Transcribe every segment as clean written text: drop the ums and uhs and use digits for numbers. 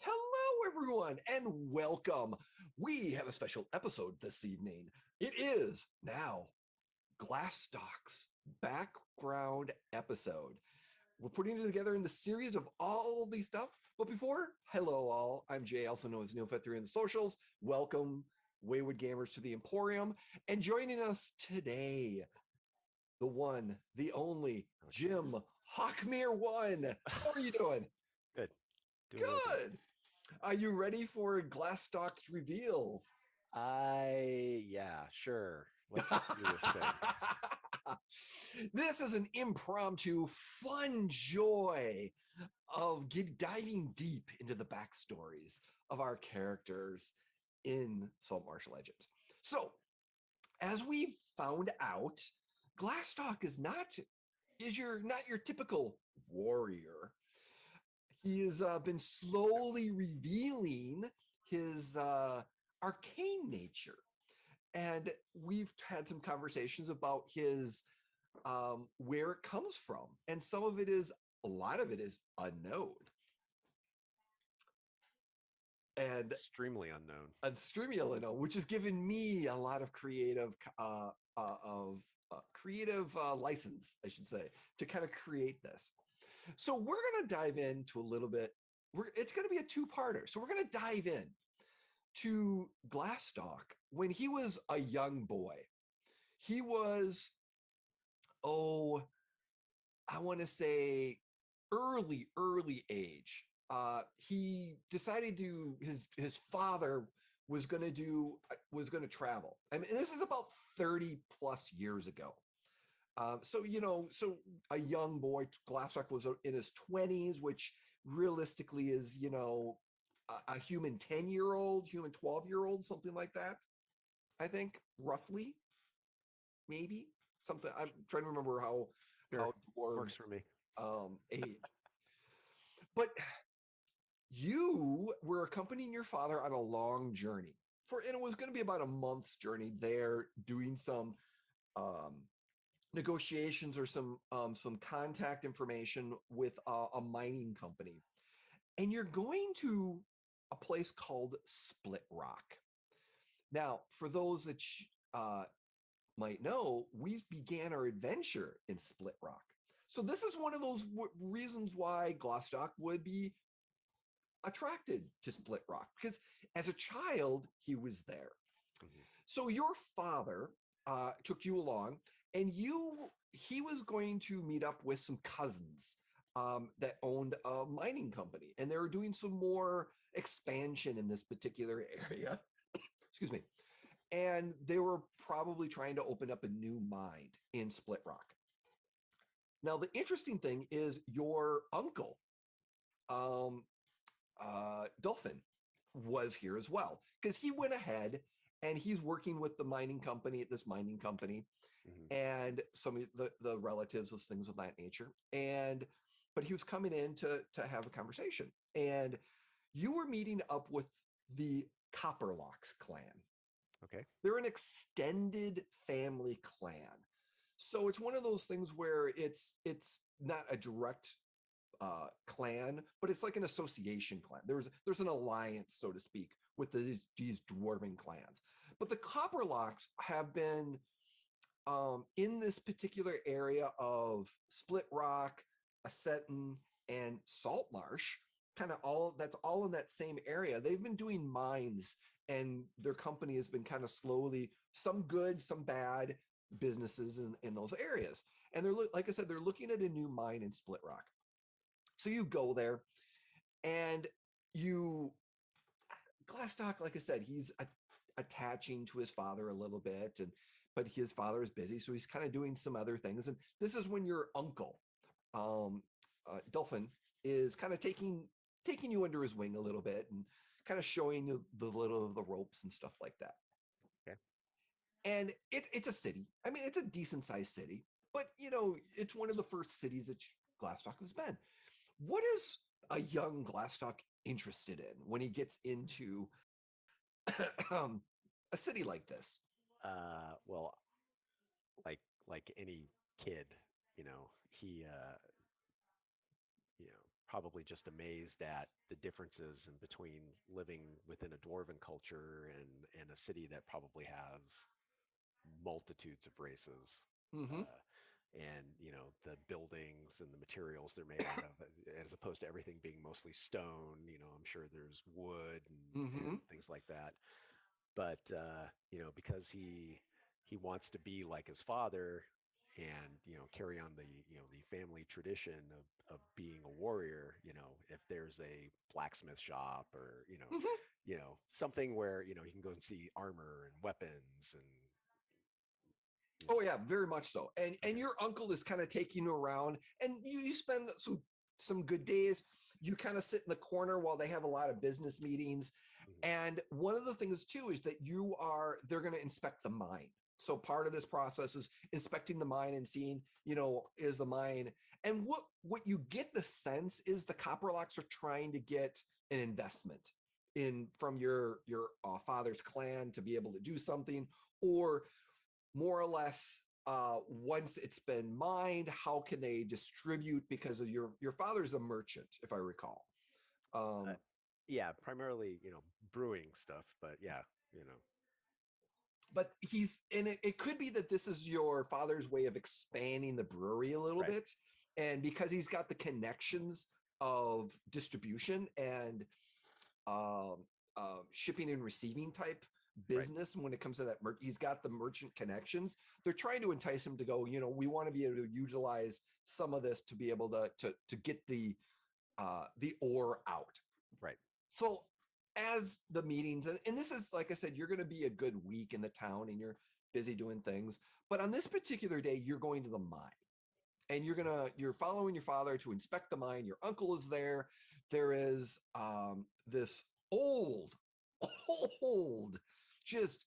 Hello, everyone, and welcome. We have a special episode this evening. It is now Glastoc's background episode. We're putting it together in the series of all these stuff. But before, hello all. I'm Jay, also known as Neopet3 in the socials. Welcome, Wayward Gamers, to the Emporium. And joining us today, the one, the only, Jim Hawkmere1. How are you doing? Good. Good. Are you ready for Glastoc's reveals? Yeah, sure. Let's do this thing. This is an impromptu, fun joy of diving deep into the backstories of our characters in Saltmarsh Legends. So, as we found out, Glastoc is not your typical warrior. He has been slowly revealing his arcane nature. And we've had some conversations about his where it comes from. And a lot of it is unknown. And extremely unknown, which has given me a lot of creative license, I should say, to kind of create this. So we're going to dive into a little bit. It's going to be a two-parter. So we're going to dive in to Glastoc when he was a young boy. He was, I want to say early age. He decided his father was going to travel. I mean, this is about 30 plus years ago. So a young boy, Glastoc was in his 20s, which realistically is, a human 10-year-old, human 12-year-old, something like that. I think roughly, maybe something. I'm trying to remember how dwarves works for me. Age. But you were accompanying your father on a long journey and it was going to be about a month's journey there, doing some negotiations or some contact information with a mining company. And you're going to a place called Split Rock. Now, for those that might know, we began our adventure in Split Rock. So this is one of those reasons why Glastoc would be attracted to Split Rock, because as a child, he was there. Mm-hmm. So your father took you along, and he was going to meet up with some cousins that owned a mining company, and they were doing some more expansion in this particular area. Excuse me. And they were probably trying to open up a new mine in Split Rock. Now, the interesting thing is your uncle, Dolphin, was here as well, because he went ahead and he's working with the mining company at this mining company, and some of the relatives of things of that nature. But he was coming in to have a conversation, and you were meeting up with the Copperlocks clan. Okay. They're an extended family clan. So it's one of those things where it's not a direct clan, but it's like an association clan. There's an alliance, so to speak, with these dwarven clans. But the Copperlocks have been in this particular area of Split Rock, Asseton, and Saltmarsh, kind of that's all in that same area. They've been doing mines, and their company has been kind of slowly, some good, some bad businesses in those areas. And they're, like I said, they're looking at a new mine in Split Rock. So you go there, and Glastoc, like I said, he's attaching to his father a little bit, but his father is busy, so he's kind of doing some other things. And this is when your uncle, Dolphin, is kind of taking you under his wing a little bit and kind of showing you the little of the ropes and stuff like that. Okay. And it's a city. I mean, it's a decent sized city, but it's one of the first cities that Glastoc has been. What is a young Glastoc interested in when he gets into a city like this? Well, like any kid, he probably just amazed at the differences in between living within a dwarven culture and a city that probably has multitudes of races. Mm-hmm. And the buildings and the materials they're made out of, as opposed to everything being mostly stone. I'm sure there's wood and things like that. But because he wants to be like his father, and carry on the the family tradition of being a warrior. If there's a blacksmith shop, or something where you can go and see armor and weapons and. Oh yeah, very much so. And your uncle is kind of taking you around, and you spend some good days. You kind of sit in the corner while they have a lot of business meetings. And one of the things too is that they're going to inspect the mine. So part of this process is inspecting the mine and seeing, is the mine. And what you get the sense is the Copperlocks are trying to get an investment from your father's clan to be able to do something, or more or less, once it's been mined, how can they distribute? Because of your father's a merchant, if I recall. Yeah, primarily, brewing stuff, but yeah, But it could be that this is your father's way of expanding the brewery a little bit. And because he's got the connections of distribution and shipping and receiving type business, when it comes to that, he's got the merchant connections. They're trying to entice him to go, we want to be able to utilize some of this to be able to get the ore out. Right. So as the meetings, and this is, like I said, you're going to be a good week in the town and you're busy doing things. But on this particular day, you're going to the mine, and you're following your father to inspect the mine. Your uncle is there. There is this old, just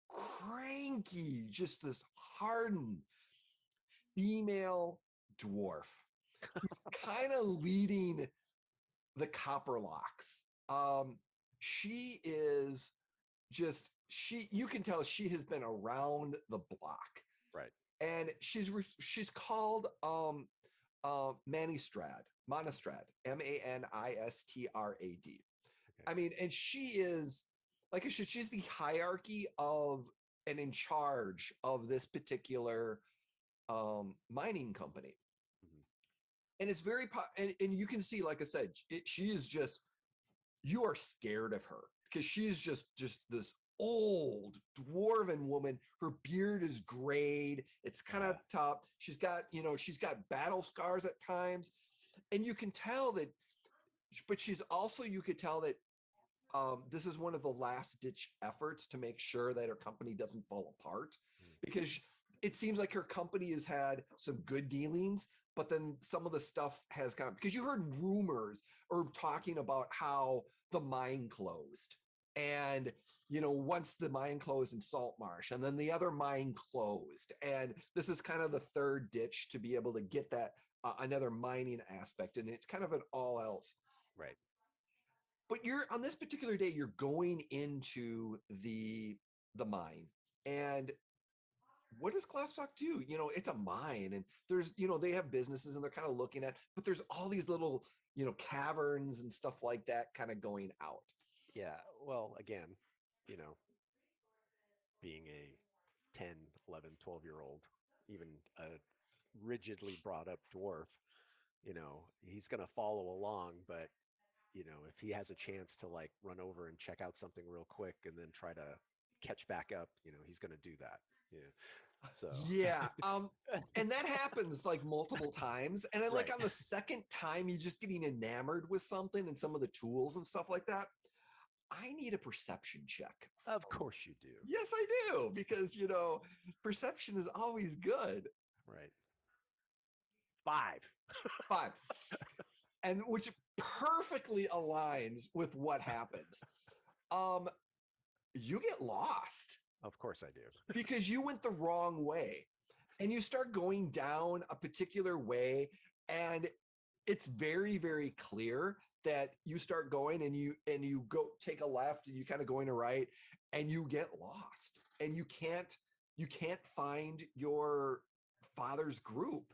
cranky, just this hardened female dwarf who's kind of leading the Copperlocks. She is you can tell she has been around the block. Right. And she's called Manistrad, Manistrad, okay. I mean, and she is, like I said, she's the hierarchy of and in charge of this particular mining company. And it's very and you can see, like I said, she is just, you are scared of her because she's just this old dwarven woman. Her beard is grayed. It's kind of tough. She's got battle scars at times. and you can tell that, but she's also, you could tell that this is one of the last ditch efforts to make sure that her company doesn't fall apart, because it seems like her company has had some good dealings, but then some of the stuff has gone, because you heard rumors or talking about how the mine closed, and once the mine closed in Saltmarsh, and then the other mine closed, and this is kind of the third ditch to be able to get that another mining aspect, and it's kind of an all else. Right. But you're on this particular day, you're going into the mine, and what does Glastoc do? It's a mine, and there's they have businesses, and they're kind of looking at, but there's all these little caverns and stuff like that kind of going out. Yeah. Well, again, being a 10, 11, 12-year-old, even a rigidly brought up dwarf, he's going to follow along, but if he has a chance to like run over and check out something real quick and then try to catch back up, he's going to do that. So yeah, and that happens like multiple times, and then like right. on the second time, you're just getting enamored with something and some of the tools and stuff like that. I need a perception check. Of course you do. Yes, I do, because perception is always good. Right. 5. 5. And which perfectly aligns with what happens. You get lost. Of course I do. Because you went the wrong way, and you start going down a particular way, and it's very, very clear that you start going, and you go take a left, and you kind of going to right, and you get lost, and you can't find your father's group.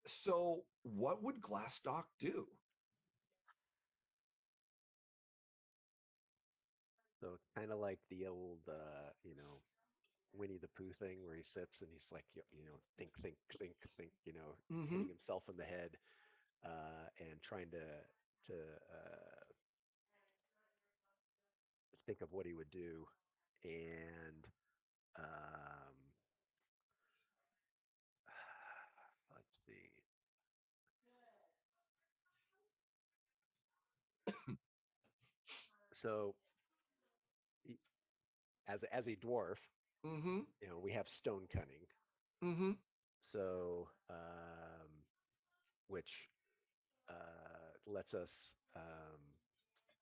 So what would Glastoc do? So kind of like the old, Winnie the Pooh thing where he sits and he's like, think, think, think, think, hitting himself in the head and trying to think of what he would do. And let's see. So as a dwarf, we have stone cunning. So which lets us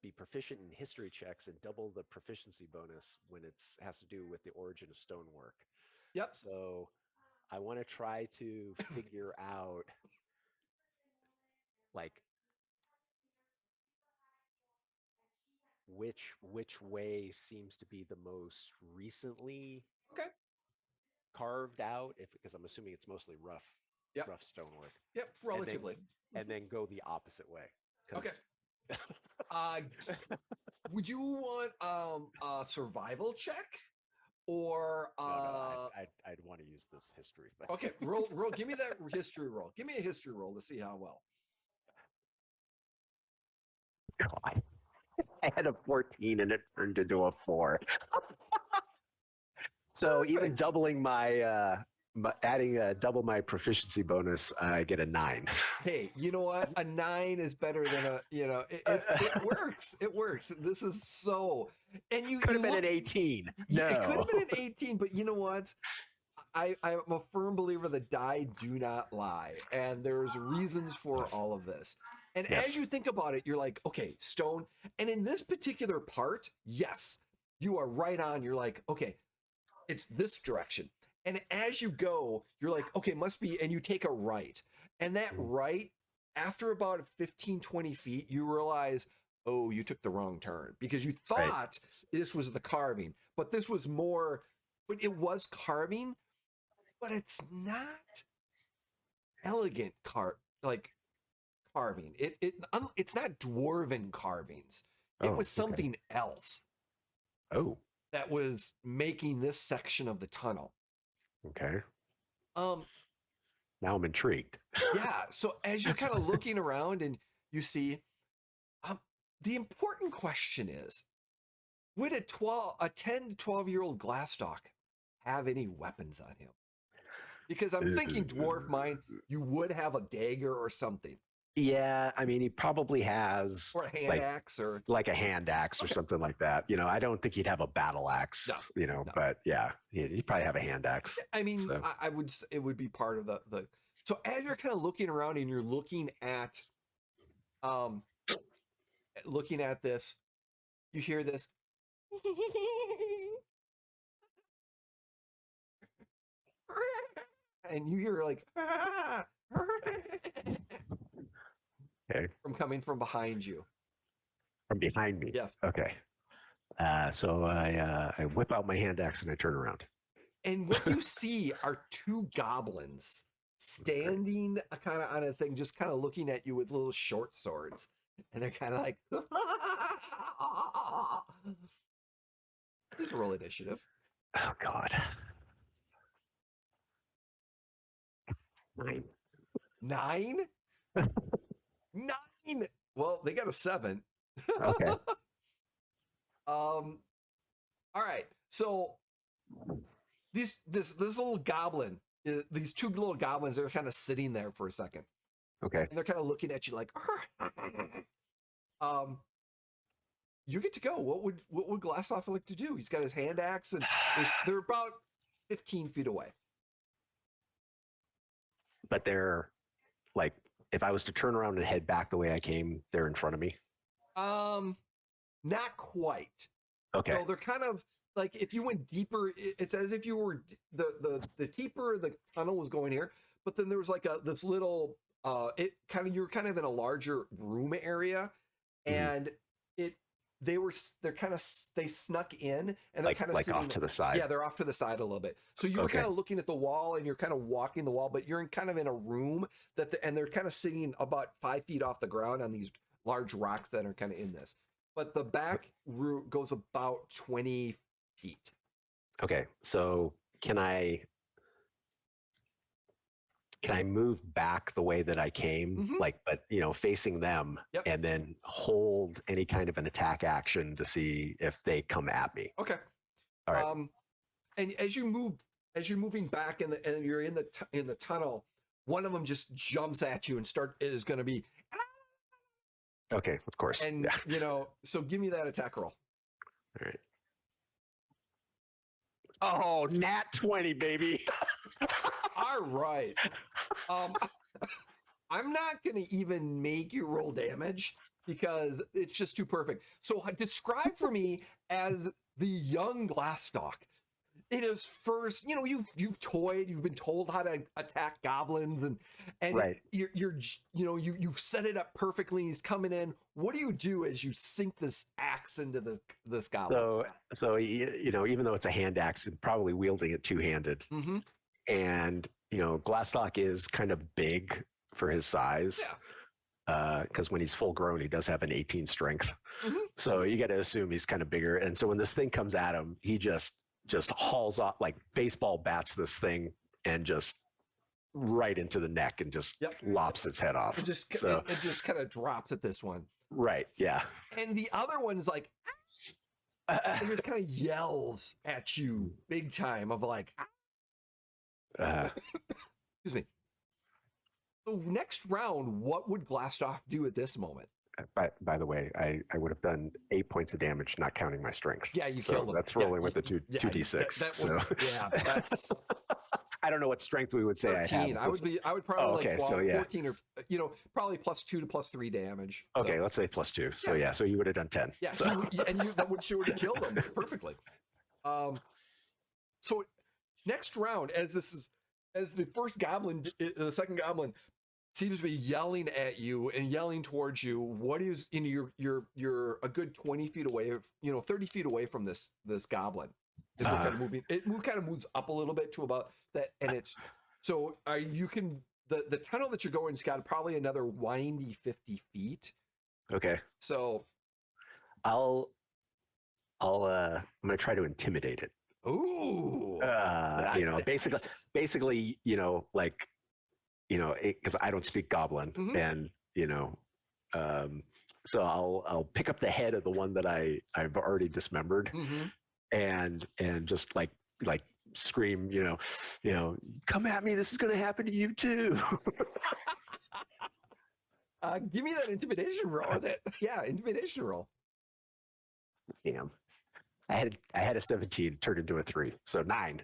be proficient in history checks and double the proficiency bonus when it has to do with the origin of stonework. Yep. So I want to try to figure out like which way seems to be the most recently carved out, because I'm assuming it's mostly rough stonework. Yep, relatively. And then go the opposite way. Okay. Would you want a survival check, or no, I'd want to use this history thing. Okay, roll. Give me that history roll. Give me a history roll to see how well. God, I had a 14 and it turned into a 4. So perfect. Even doubling my adding double my proficiency bonus, I get a 9. Hey, you know what? A 9 is better than a, it works. It works. This is so, and you could have been an 18. No, it could have been an 18, but you know what? I'm a firm believer that die do not lie, and there's reasons for all of this. And as you think about it, you're like, okay, stone. And in this particular part, yes, you are right on. You're like, okay, it's this direction. And as you go, you're like, okay, must be, and you take a right. And that right, after about 15, 20 feet, you realize, oh, you took the wrong turn, because you thought this was the carving, but this was more, but it was carving, but it's not elegant carving. It's not dwarven carvings. It was something else. Oh. That was making this section of the tunnel. Okay. Now I'm intrigued. Yeah. So as you're kind of looking around and you see, the important question is, would a 10 to 12-year-old Glastoc have any weapons on him? Because I'm thinking dwarf mine, you would have a dagger or something. Yeah, I mean, he probably has or a hand like axe or a hand axe or okay. something like that. I don't think he'd have a battle axe. No, no. But yeah, he'd probably have a hand axe. I mean, So I would. It would be part of the. So as you're kind of looking around and you're um, looking at this, you hear this, and you hear like okay, from coming from behind you. from behind me. Yes. Okay. So I whip out my hand axe and I turn around. And what you see are two goblins standing kind of on a thing, just kind of looking at you with little short swords. And they're kind of like, please roll initiative. Oh, God. 9. 9? 9? Well, they got a 7. Okay. All right. So this little goblin, these two little goblins are kind of sitting there for a second. Okay. And they're kind of looking at you like, you get to go. What would Glastoc like to do? He's got his hand axe, and they're about 15 feet away. But they're like, if I was to turn around and head back the way I came, they're in front of me. Not quite. Okay. So they're kind of like if you went deeper. It's as if you were the deeper the tunnel was going here, but then there was like this little. You're kind of in a larger room area, and they snuck in and they're kind of off to the side. Yeah, they're off to the side a little bit. So you were kind of looking at the wall and you're kind of walking the wall, but you're kind of in a room and they're kind of sitting about 5 feet off the ground on these large rocks that are kind of in this. But the back route goes about 20 feet. Okay, so can I move back the way that I came, but facing them, and then hold any kind of an attack action to see if they come at me? Okay. All right. And as you're moving back and you're in the tunnel, one of them just jumps at you and is going to be. Okay, of course. And so give me that attack roll. All right. Oh, nat 20, baby. All right. I'm not going to even make you roll damage because it's just too perfect. So describe for me as the young Glastoc. In his first, you've toyed, you've been told how to attack goblins, and right. You've set it up perfectly. He's coming in. What do you do as you sink this axe into this goblin? So even though it's a hand axe, and probably wielding it two-handed, and Glastoc is kind of big for his size. Yeah. Because when he's full grown, he does have an 18 strength. So you got to assume he's kind of bigger. And so when this thing comes at him, he just hauls off, like baseball bats this thing and just right into the neck and just lops its head off. It just kind of drops at this one. Right. Yeah. And the other one's like, and just kind of yells at you big time of like, excuse me. So next round, what would Glastoc do at this moment? By the way, I would have done 8 points of damage, not counting my strength. Yeah, you killed him. That's rolling with the 2d6. That's. I don't know what strength we would say 13. I have. I would probably 14 or probably +2 to +3 damage. Okay, let's say +2. So so you would have done 10. Yeah, so. that would sure have killed him perfectly. So next round, as the first goblin, the second goblin seems to be yelling at you and yelling towards you. What is you're a good 20 feet away, 30 feet away from this goblin. And we're kind of moving. It kind of moves up a little bit to about that, and it's so the tunnel that you're going has got probably another windy 50 feet. Okay. So I'm gonna try to intimidate it. Ooh. Basically, because I don't speak Goblin, and so I'll pick up the head of the one that I've already dismembered, and just like scream, come at me. This is going to happen to you too. Give me that intimidation roll. Intimidation roll. Damn. I had a 17 turned into a 3, so 9.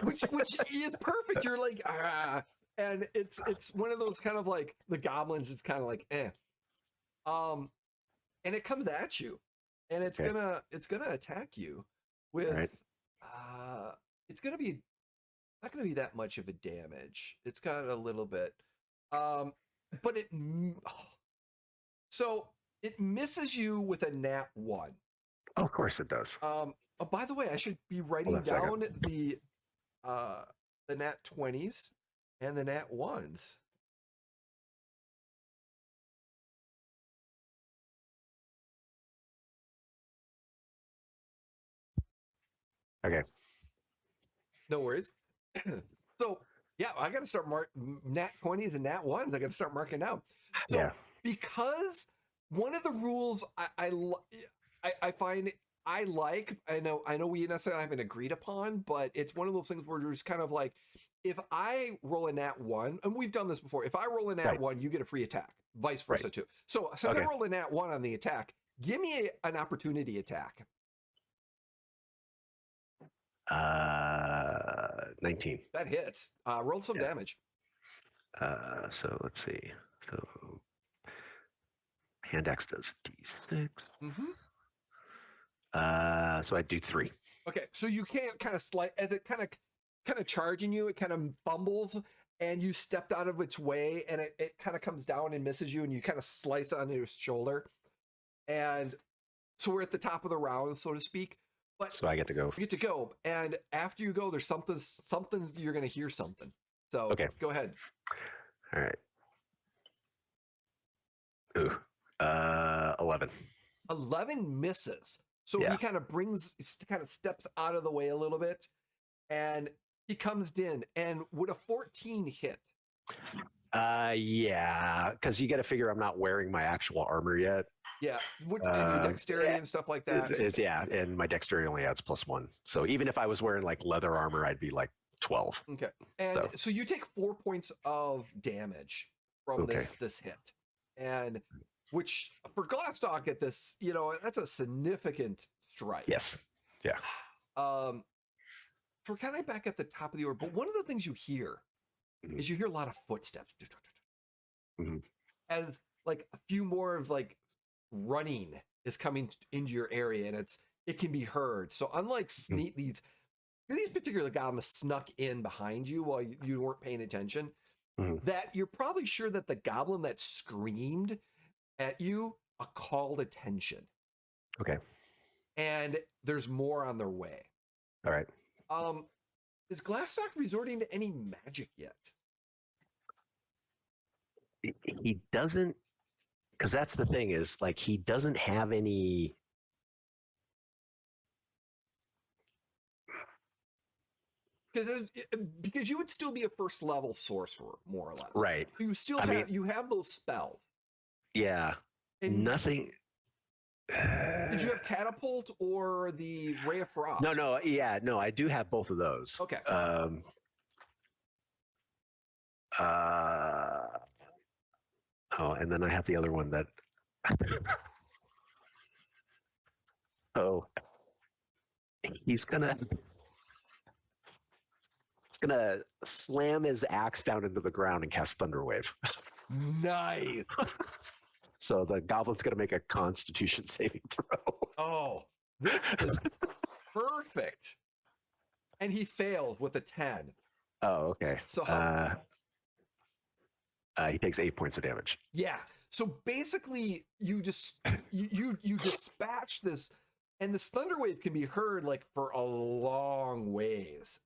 which is perfect. You're like, and it's one of those kind of like the goblins. It's kind of like, and it comes at you, and it's gonna attack you with, it's gonna be not gonna be that much of a damage. It's got a little bit, but so it misses you with a nat 1. Oh, of course it does. Oh, by the way, I should be writing down the nat 20s and the nat 1s. Okay. No worries. So yeah, I got to start nat 20s and nat 1s. I got to start marking down. So because one of the rules I find I like, I know we necessarily haven't agreed upon, but it's one of those things where there's kind of like, if I roll a nat 1, and we've done this before, if I roll a nat 1, you get a free attack, vice versa too. So since I roll a nat 1 on the attack, give me an opportunity attack. 19. That hits. Roll some damage. So let's see. So hand axe does d6. So I do 3. Okay, so you can't kind of slide as it kind of charging you. It kind of fumbles, and you stepped out of its way, and it kind of comes down and misses you, and you kind of slice on his shoulder. And so we're at the top of the round, so to speak. But so I get to go. You get to go, and after you go, there's something you're going to hear something. So go ahead. All right. Ooh, 11. 11 misses. So he kind of steps out of the way a little bit, and he comes in, and would a 14 hit? Yeah, because you got to figure I'm not wearing my actual armor yet. Yeah, and your dexterity and stuff like that. And my dexterity only adds +1. So even if I was wearing like leather armor, I'd be like 12. Okay, and so you take 4 points of damage from this hit, and which for Glastoc at this, that's a significant strike. Yes. Yeah. We're kind of back at the top of the order, but one of the things you hear is you hear a lot of footsteps as like a few more of like running is coming into your area, and it can be heard. So unlike these particular goblins snuck in behind you while you weren't paying attention, that you're probably sure that the goblin that screamed at you called attention. Okay. And there's more on their way. All right. Is Glastoc resorting to any magic yet? He doesn't, because that's the thing, is like he doesn't have any. Because you would still be a first level sorcerer, more or less. Right. You still have those spells. Yeah. And nothing. Did you have catapult or the ray of frost? No. Yeah, no, I do have both of those. Okay. And then I have the other one that. He's gonna slam his axe down into the ground and cast Thunderwave. Nice. So the goblin's going to make a Constitution saving throw. Oh, this is perfect. And he fails with a 10. Oh, okay. So he takes 8 points of damage. Yeah. So basically, you dispatch this, and this Thunderwave can be heard like for a long ways.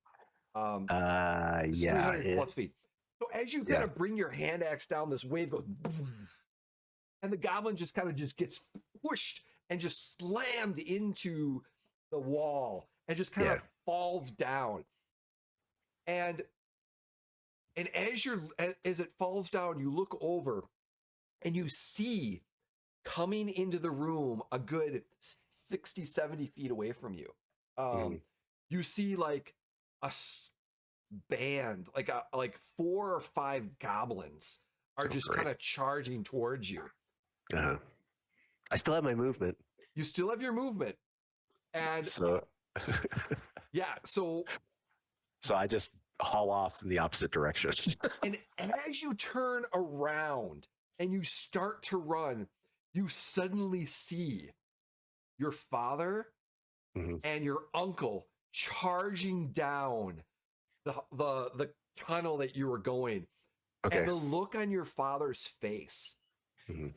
300 plus feet. So as you kind of bring your hand axe down, this wave goes boom, and the goblin just gets pushed and just slammed into the wall and just kind of falls down. And as it falls down, you look over and you see coming into the room a good 60, 70 feet away from you. You see like a band, like 4 or 5 goblins are just kind of charging towards you. Uh-huh. I still have my movement. You still have your movement. And so yeah, so I just haul off in the opposite direction. and as you turn around and you start to run, you suddenly see your father and your uncle charging down the tunnel that you were going. Okay. And the look on your father's face, the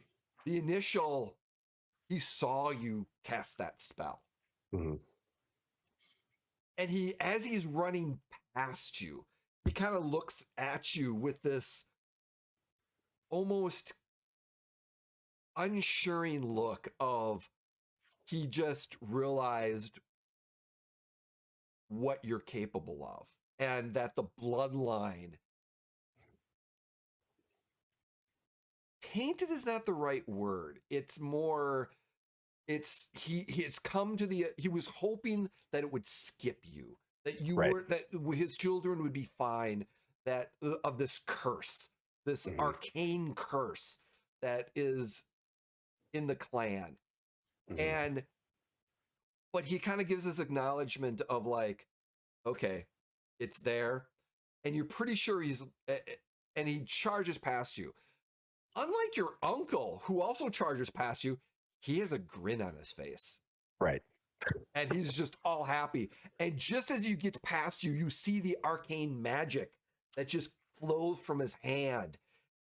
initial, he saw you cast that spell. And as he's running past you, he kind of looks at you with this almost unsuring look of he just realized what you're capable of, and that the bloodline, tainted is not the right word. It's more, he's come to he was hoping that it would skip you, that you were, that his children would be fine, that of this curse, this arcane curse that is in the clan. But he kind of gives this acknowledgement of like, okay, it's there. And you're pretty sure and he charges past you. Unlike your uncle, who also charges past you, he has a grin on his face. Right. And he's just all happy. And just as you get past you, you see the arcane magic that just flows from his hand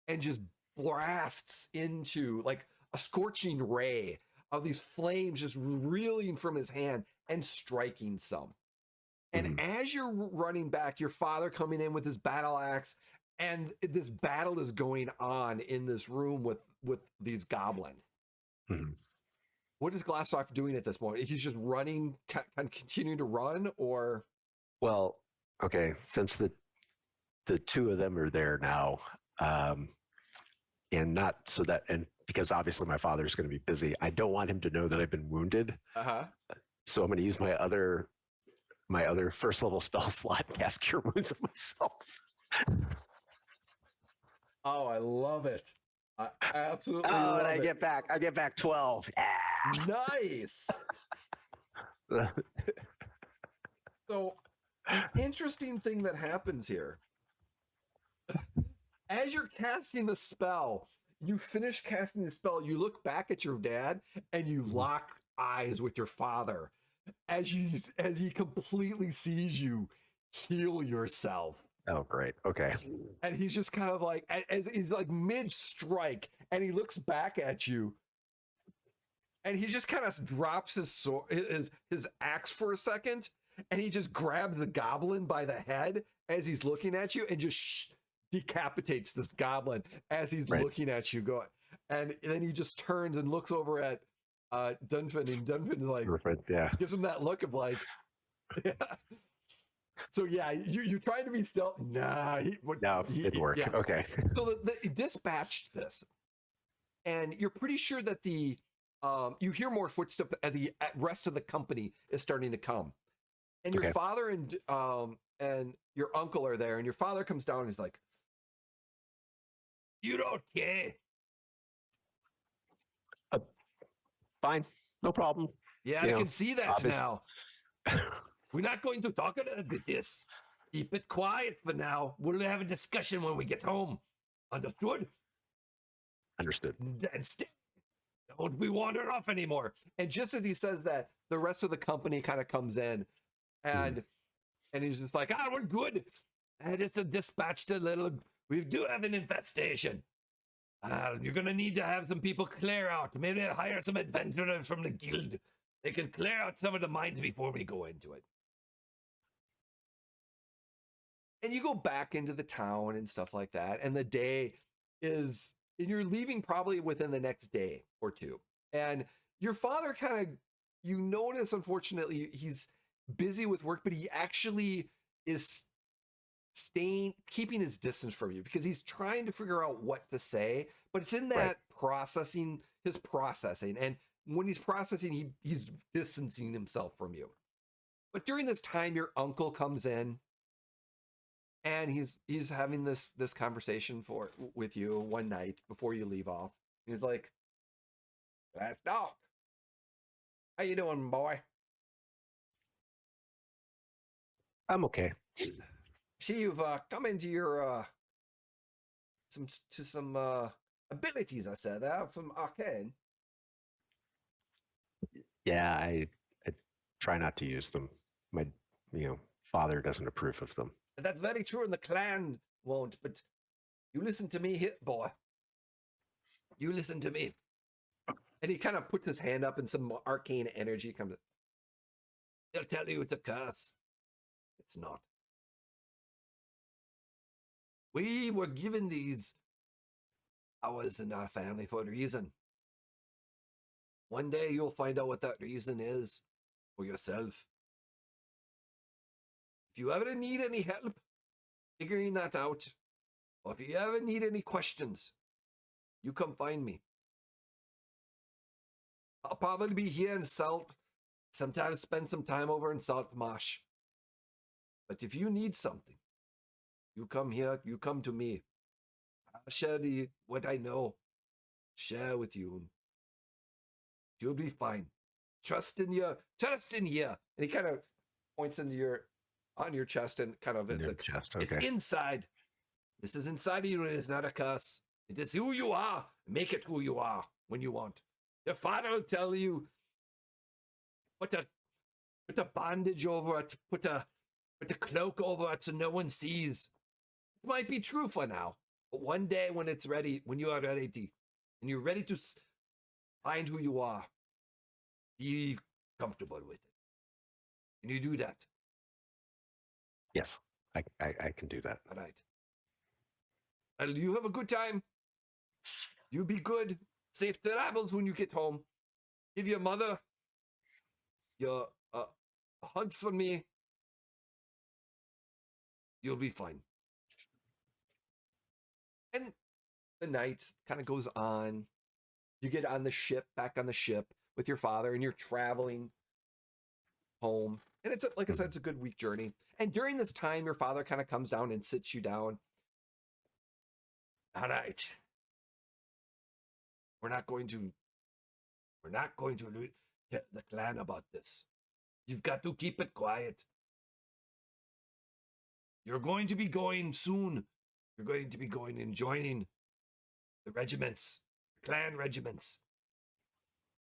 and just blasts into like a scorching ray of these flames just reeling from his hand and striking some. And as you're running back, your father coming in with his battle axe, and this battle is going on in this room with these goblins. What is Glastoc doing at this point? He's just running, continuing to run, or? Well, okay, since the two of them are there now, and not so that, and because obviously my father's going to be busy, I don't want him to know that I've been wounded. So I'm going to use my other first level spell slot and cast Cure Wounds on myself. Oh, I love it. I absolutely love it. I get back 12. Nice. So the interesting thing that happens here, as you're casting the spell, you finish casting the spell, you look back at your dad and you lock eyes with your father as he completely sees you heal yourself. Oh, great. Okay. And he's just kind of like, as he's like mid-strike, and he looks back at you, and he just kind of drops his sword, his axe for a second, and he just grabs the goblin by the head as he's looking at you, and just decapitates this goblin as he's looking at you. Going, and then he just turns and looks over at Dunfin, and Dunfin's like, gives him that look of like, yeah. So yeah, you're trying to be stealth. Nah, it didn't work. Yeah. Okay. So they dispatched this, and you're pretty sure that you hear more footsteps at the rest of the company is starting to come, and your father and your uncle are there, and your father comes down and he's like, "You don't care." Fine, no problem. Yeah, I can see that now. We're not going to talk about this. Keep it quiet for now. We'll have a discussion when we get home. Understood? Understood. And don't we wander off anymore. And just as he says that, the rest of the company kind of comes in, and he's just like, we're good. I just dispatched a little. We do have an infestation. You're going to need to have some people clear out. Maybe hire some adventurers from the guild. They can clear out some of the mines before we go into it. And you go back into the town and stuff like that. And the day is, and you're leaving probably within the next day or two. And your father kind of, you notice, unfortunately, he's busy with work, but he actually is keeping his distance from you because he's trying to figure out what to say, but it's in that his processing. And when he's processing, he's distancing himself from you. But during this time, your uncle comes in And he's having this conversation with you one night before you leave off. He's like, "Glastoc, how you doing, boy? I'm okay. See, you've come into your some abilities. I said there from arcane. Yeah, I try not to use them. My father doesn't approve of them. That's very true, and the clan won't. But you listen to me, hit boy. You listen to me." And he kind of puts his hand up, and some arcane energy comes. They'll tell you it's a curse. It's not. We were given these powers in our family for a reason. One day you'll find out what that reason is for yourself. If you ever need any help figuring that out, or if you ever need any questions, you come find me. I'll probably be here in Salt, sometimes spend some time over in Saltmarsh. But if you need something, you come here, you come to me. I'll share what I know, share with you. You'll be fine. Trust in here. And he kind of points on your chest and kind of, it's like, chest, okay. It's inside. This is inside of you, and it's not a curse. It is who you are. Make it who you are when you want. Your father will tell you, put a bandage over it, put a cloak over it so no one sees. It might be true for now, but one day when it's ready, when you are ready to, and you're ready to find who you are, be comfortable with it. Can you do that? Yes, I can do that. All right. And you have a good time. You be good. Safe travels when you get home. Give your mother your a hug from me. You'll be fine. And the night kind of goes on. You get on the ship, back on the ship with your father, and you're traveling home. And it's, like I said, it's a good week journey. And during this time, your father kind of comes down and sits you down. All right. We're not going to tell the clan about this. You've got to keep it quiet. You're going to be going soon. You're going to be going and joining the regiments, the clan regiments.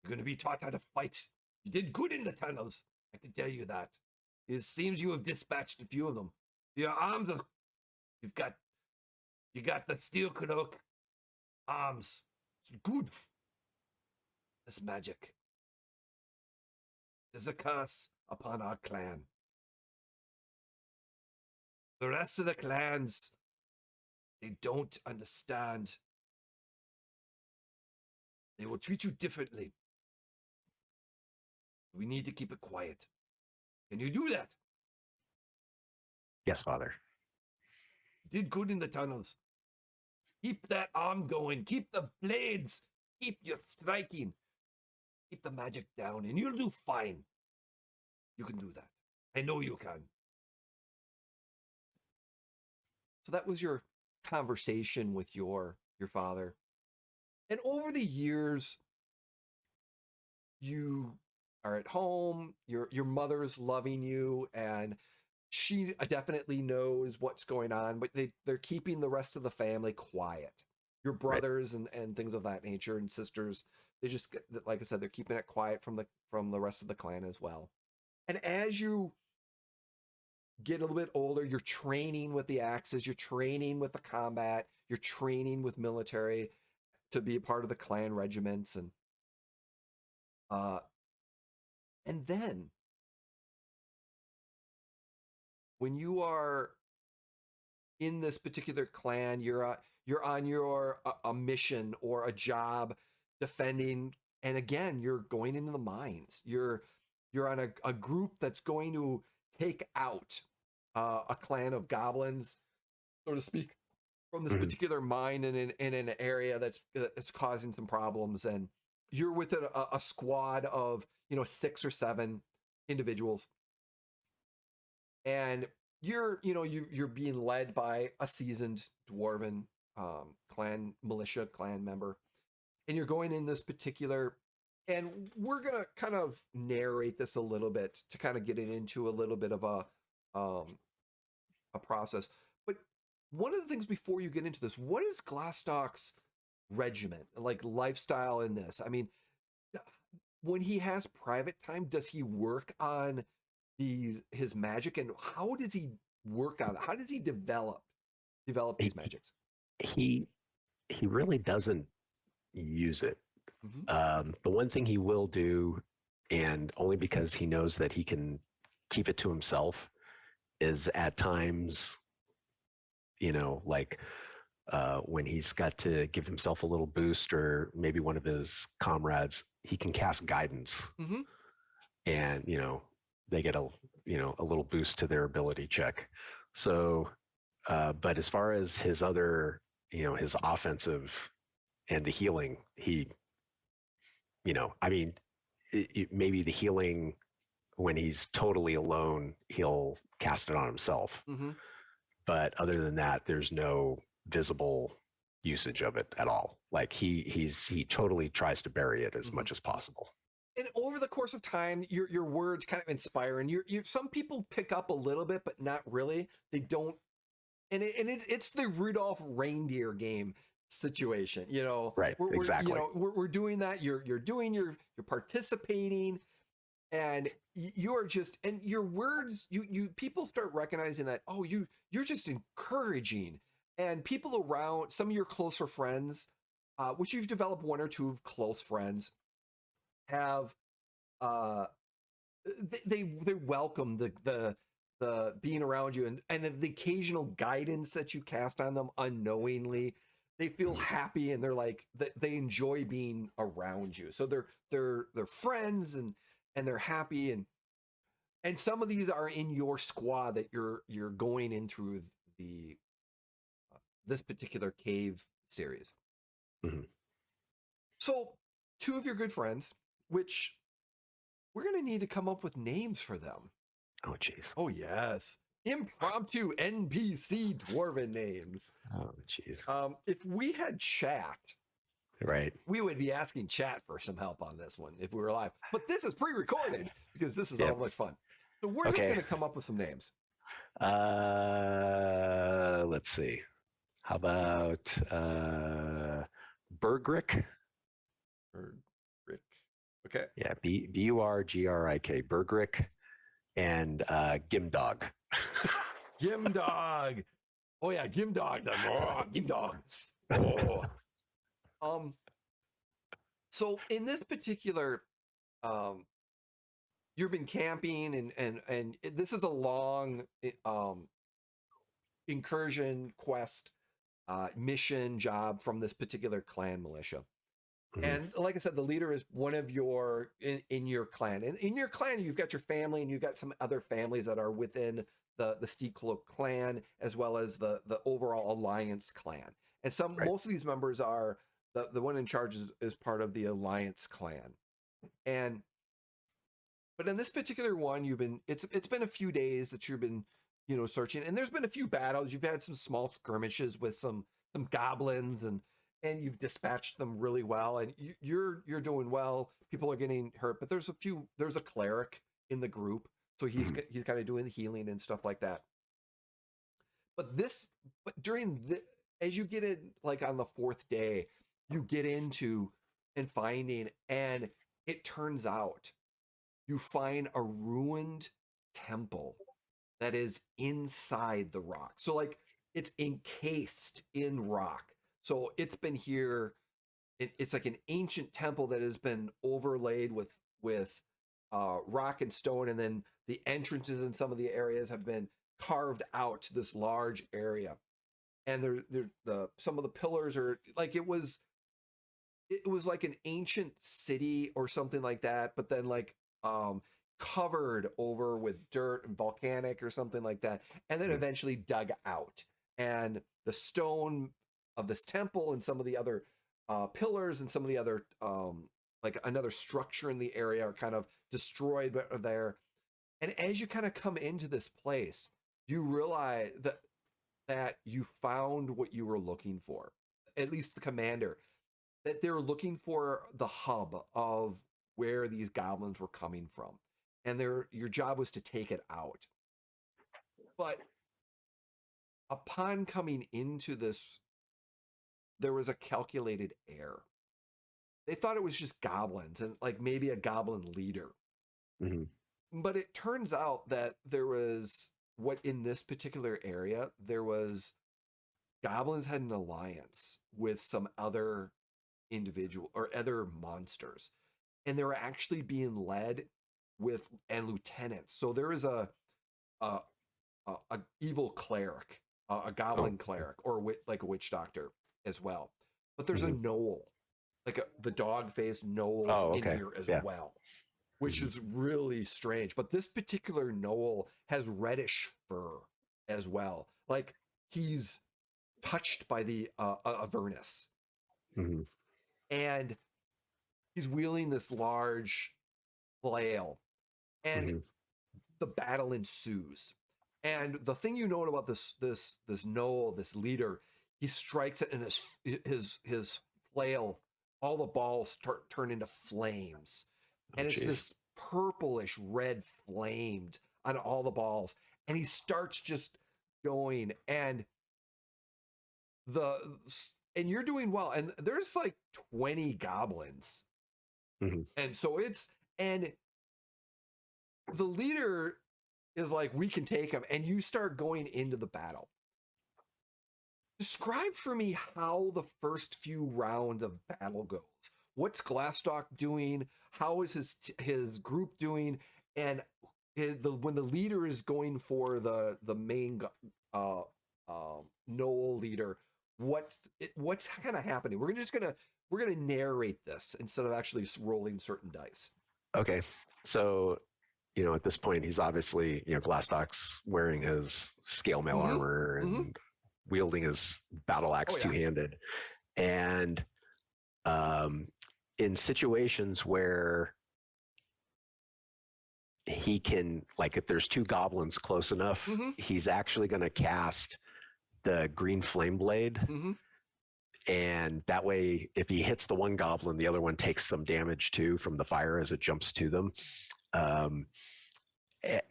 You're going to be taught how to fight. You did good in the tunnels. I can tell you that. It seems you have dispatched a few of them. Your arms are, you got the steel cloak arms. It's good. This magic. There's a curse upon our clan. The rest of the clans, they don't understand. They will treat you differently. We need to keep it quiet. Can you do that? Yes, Father. You did good in the tunnels. Keep that arm going. Keep the blades. Keep your striking. Keep the magic down, and you'll do fine. You can do that. I know you can. So that was your conversation with your father. And over the years, you are at home, your mother's loving you, and she definitely knows what's going on, but they're keeping the rest of the family quiet. Your brothers and things of that nature, and sisters, they just, like I said, they're keeping it quiet from the rest of the clan as well. And as you get a little bit older, you're training with the axes, you're training with the combat, you're training with military to be a part of the clan regiments, and then when you are in this particular clan, you're on a mission or a job defending, and again, you're going into the mines. You're on a group that's going to take out a clan of goblins, so to speak, from this particular mine in an area that's causing some problems, and you're with a squad of 6 or 7 individuals, and you're being led by a seasoned dwarven clan militia clan member, and you're going in this particular, and we're gonna kind of narrate this a little bit to kind of get it into a little bit of a process. But one of the things before you get into this, what is Glastoc's regiment like lifestyle in this? I mean, when he has private time, does he work on his magic, and how does he work on it? How does he develop these magics? He he really doesn't use it. The one thing he will do, and only because he knows that he can keep it to himself, is at times, like when he's got to give himself a little boost, or maybe one of his comrades, he can cast guidance, and they get a little boost to their ability check. So, but as far as his other, his offensive and the healing, I mean, maybe the healing when he's totally alone, he'll cast it on himself. But other than that, there's no visible usage of it at all. Like he totally tries to bury it as much as possible. And over the course of time, your words kind of inspire, and you some people pick up a little bit, but not really. They don't, and it's the Rudolph reindeer game situation, Right? Exactly. We're doing that. You're participating, and you're just, and your words, you people start recognizing that, oh, you're just encouraging, and people around, some of your closer friends, which you've developed one or two of close friends, have they welcome the being around you, and the occasional guidance that you cast on them unknowingly. They feel happy, and they're like, they enjoy being around you. So they're friends, and they're happy, and some of these are in your squad that you're going in through the this particular cave series. So two of your good friends, which we're going to need to come up with names for them. Oh, jeez. Oh, yes. Impromptu NPC dwarven names. Oh, jeez. If we had chat, right, we would be asking chat for some help on this one if we were live. But this is pre-recorded because this is all much fun. So we're just going to come up with some names. Let's see. How about Burgrick? Burgrick. Okay. Yeah, Burgrik, Burgrick, and Gimdog. Gimdog. Oh yeah, Gimdog. Gimdog. Oh. So in this particular, you've been camping, and this is a long incursion quest mission job from this particular clan militia. And like I said, the leader is one of your in your clan. And in your clan, you've got your family, and you've got some other families that are within the Steep Cloak clan, as well as the overall Alliance clan. And most of these members are the one in charge is part of the Alliance clan. But in this particular one, it's been a few days that you've been searching, and there's been a few battles. You've had some small skirmishes with some goblins, and you've dispatched them really well, and you're doing well. People are getting hurt, but there's a cleric in the group, so he's kind of doing the healing and stuff like that. But as you get in, like on the fourth day, you get into and finding, and it turns out you find a ruined temple that is inside the rock. So like it's encased in rock. So it's been here. It's like an ancient temple that has been overlaid with rock and stone, and then the entrances in some of the areas have been carved out to this large area. And some of the pillars are like it was like an ancient city or something like that, but then like covered over with dirt and volcanic or something like that, and then eventually dug out. And the stone of this temple and some of the other pillars and some of the other like another structure in the area are kind of destroyed, but are there. And as you kind of come into this place, you realize that you found what you were looking for. At least the commander, that they're looking for the hub of where these goblins were coming from, and your job was to take it out. But upon coming into this, there was a calculated error. They thought it was just goblins and like maybe a goblin leader. Mm-hmm. But it turns out that there was what in this particular area, there was goblins had an alliance with some other individual or other monsters. And they were actually being led with and lieutenants. So there is a evil cleric, a goblin cleric, or like a witch doctor as well. But there's a gnoll, like the dog faced gnolls in here as well, which is really strange. But this particular gnoll has reddish fur as well, like he's touched by the Avernus, and he's wielding this large flail, and the battle ensues. And the thing you know about this gnoll, this leader, he strikes it, and his flail, all the balls turn into flames, and it's this purplish red flamed on all the balls, and he starts just going, and you're doing well, and there's like 20 goblins, and so and the leader is like, we can take him, and you start going into the battle. Describe for me how the first few rounds of battle goes. What's Glastoc doing? How is his group doing? And when the leader is going for the main Noel leader, what's kind of happening? We're gonna narrate this instead of actually rolling certain dice. Okay, so at this point, he's obviously, Glastoc's wearing his scale mail armor and wielding his battle axe two-handed. And in situations where he can, like if there's two goblins close enough, he's actually going to cast the green flame blade. And that way, if he hits the one goblin, the other one takes some damage too from the fire as it jumps to them.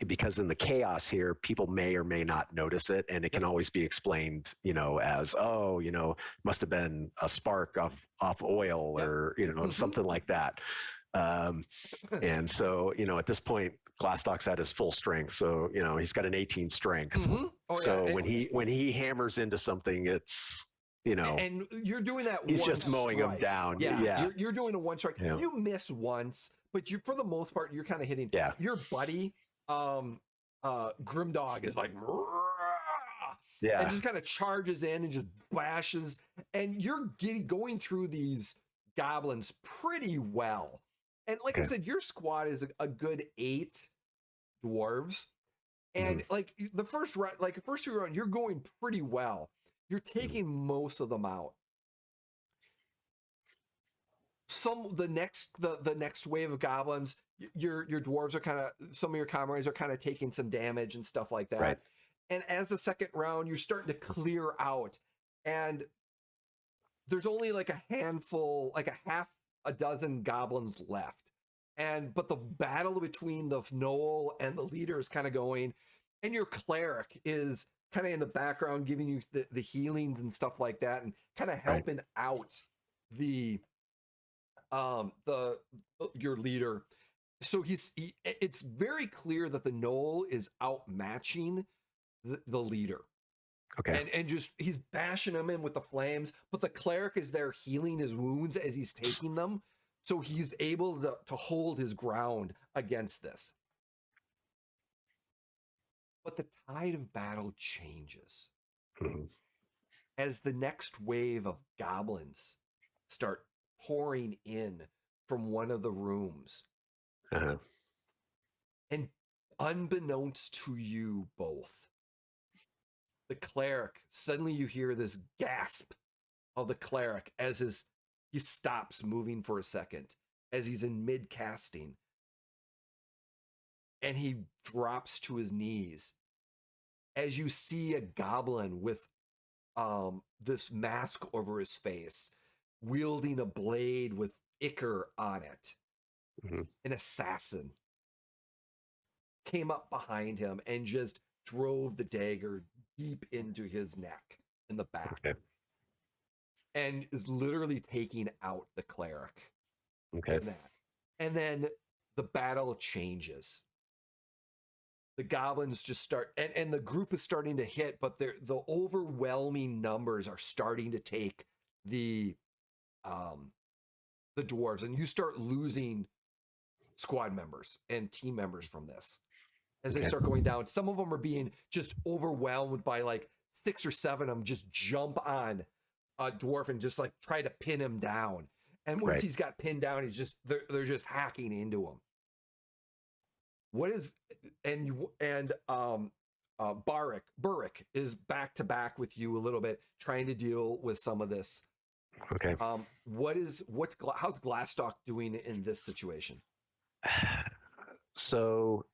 Because in the chaos here, people may or may not notice it, and it can always be explained, as must have been a spark off oil or something like that. And so at this point, Glastoc's at his full strength, so he's got an 18 strength. When he hammers into something, it's and you're doing that. He's just mowing them down. You're doing a one strike. You miss once, but for the most part, you're kind of hitting. Your buddy. Grimdog is like, and just kind of charges in and just bashes, and you're going through these goblins pretty well. And like I said, your squad is a good 8 dwarves, and like the first two rounds, you're going pretty well. You're taking most of them out. The next wave of goblins, your dwarves are kind of, some of your comrades are kind of taking some damage and stuff like that. Right. And as the second round, you're starting to clear out, and there's only like a handful, like a dozen goblins left. But the battle between the gnoll and the leader is kind of going, and your cleric is kind of in the background giving you the healings and stuff like that, and kind of helping out your leader. So it's very clear that the gnoll is outmatching the leader. And just he's bashing him in with the flames, but the cleric is there healing his wounds as he's taking them, so he's able to hold his ground against this. But the tide of battle changes as the next wave of goblins start pouring in from one of the rooms. And unbeknownst to you both, the cleric, suddenly you hear this gasp of the cleric as he stops moving for a second, as he's in mid casting, and he drops to his knees, as you see a goblin with this mask over his face, wielding a blade with ichor on it. An assassin came up behind him and just drove the dagger deep into his neck in the back. And is literally taking out the cleric. In that. And then the battle changes. The goblins just start, and the group is starting to hit, but the overwhelming numbers are starting to take the dwarves, and you start losing squad members and team members from this as they start going down. Some of them are being just overwhelmed by like 6 or 7 of them just jump on a dwarf and just like try to pin him down. And once he's got pinned down, he's just they're just hacking into him. What is Burrick is back to back with you a little bit, trying to deal with some of this. Okay. How's Glastoc doing in this situation? So,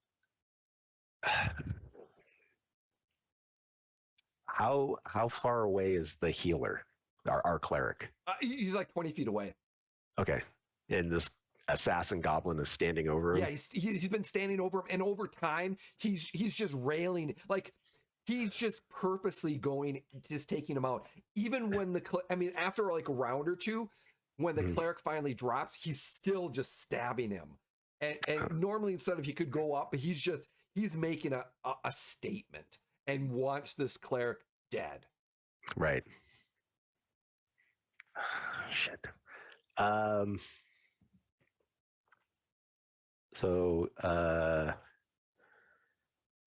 how far away is the healer, our cleric? He's like 20 feet away. Okay, and this assassin goblin is standing over him. Yeah, he's been standing over him, and over time he's just railing, like he's just purposely just taking him out. Even when after like a round or two, when the cleric finally drops, he's still just stabbing him. And normally instead of he could go up, but he's making a statement and wants this cleric dead. Right. Shit. So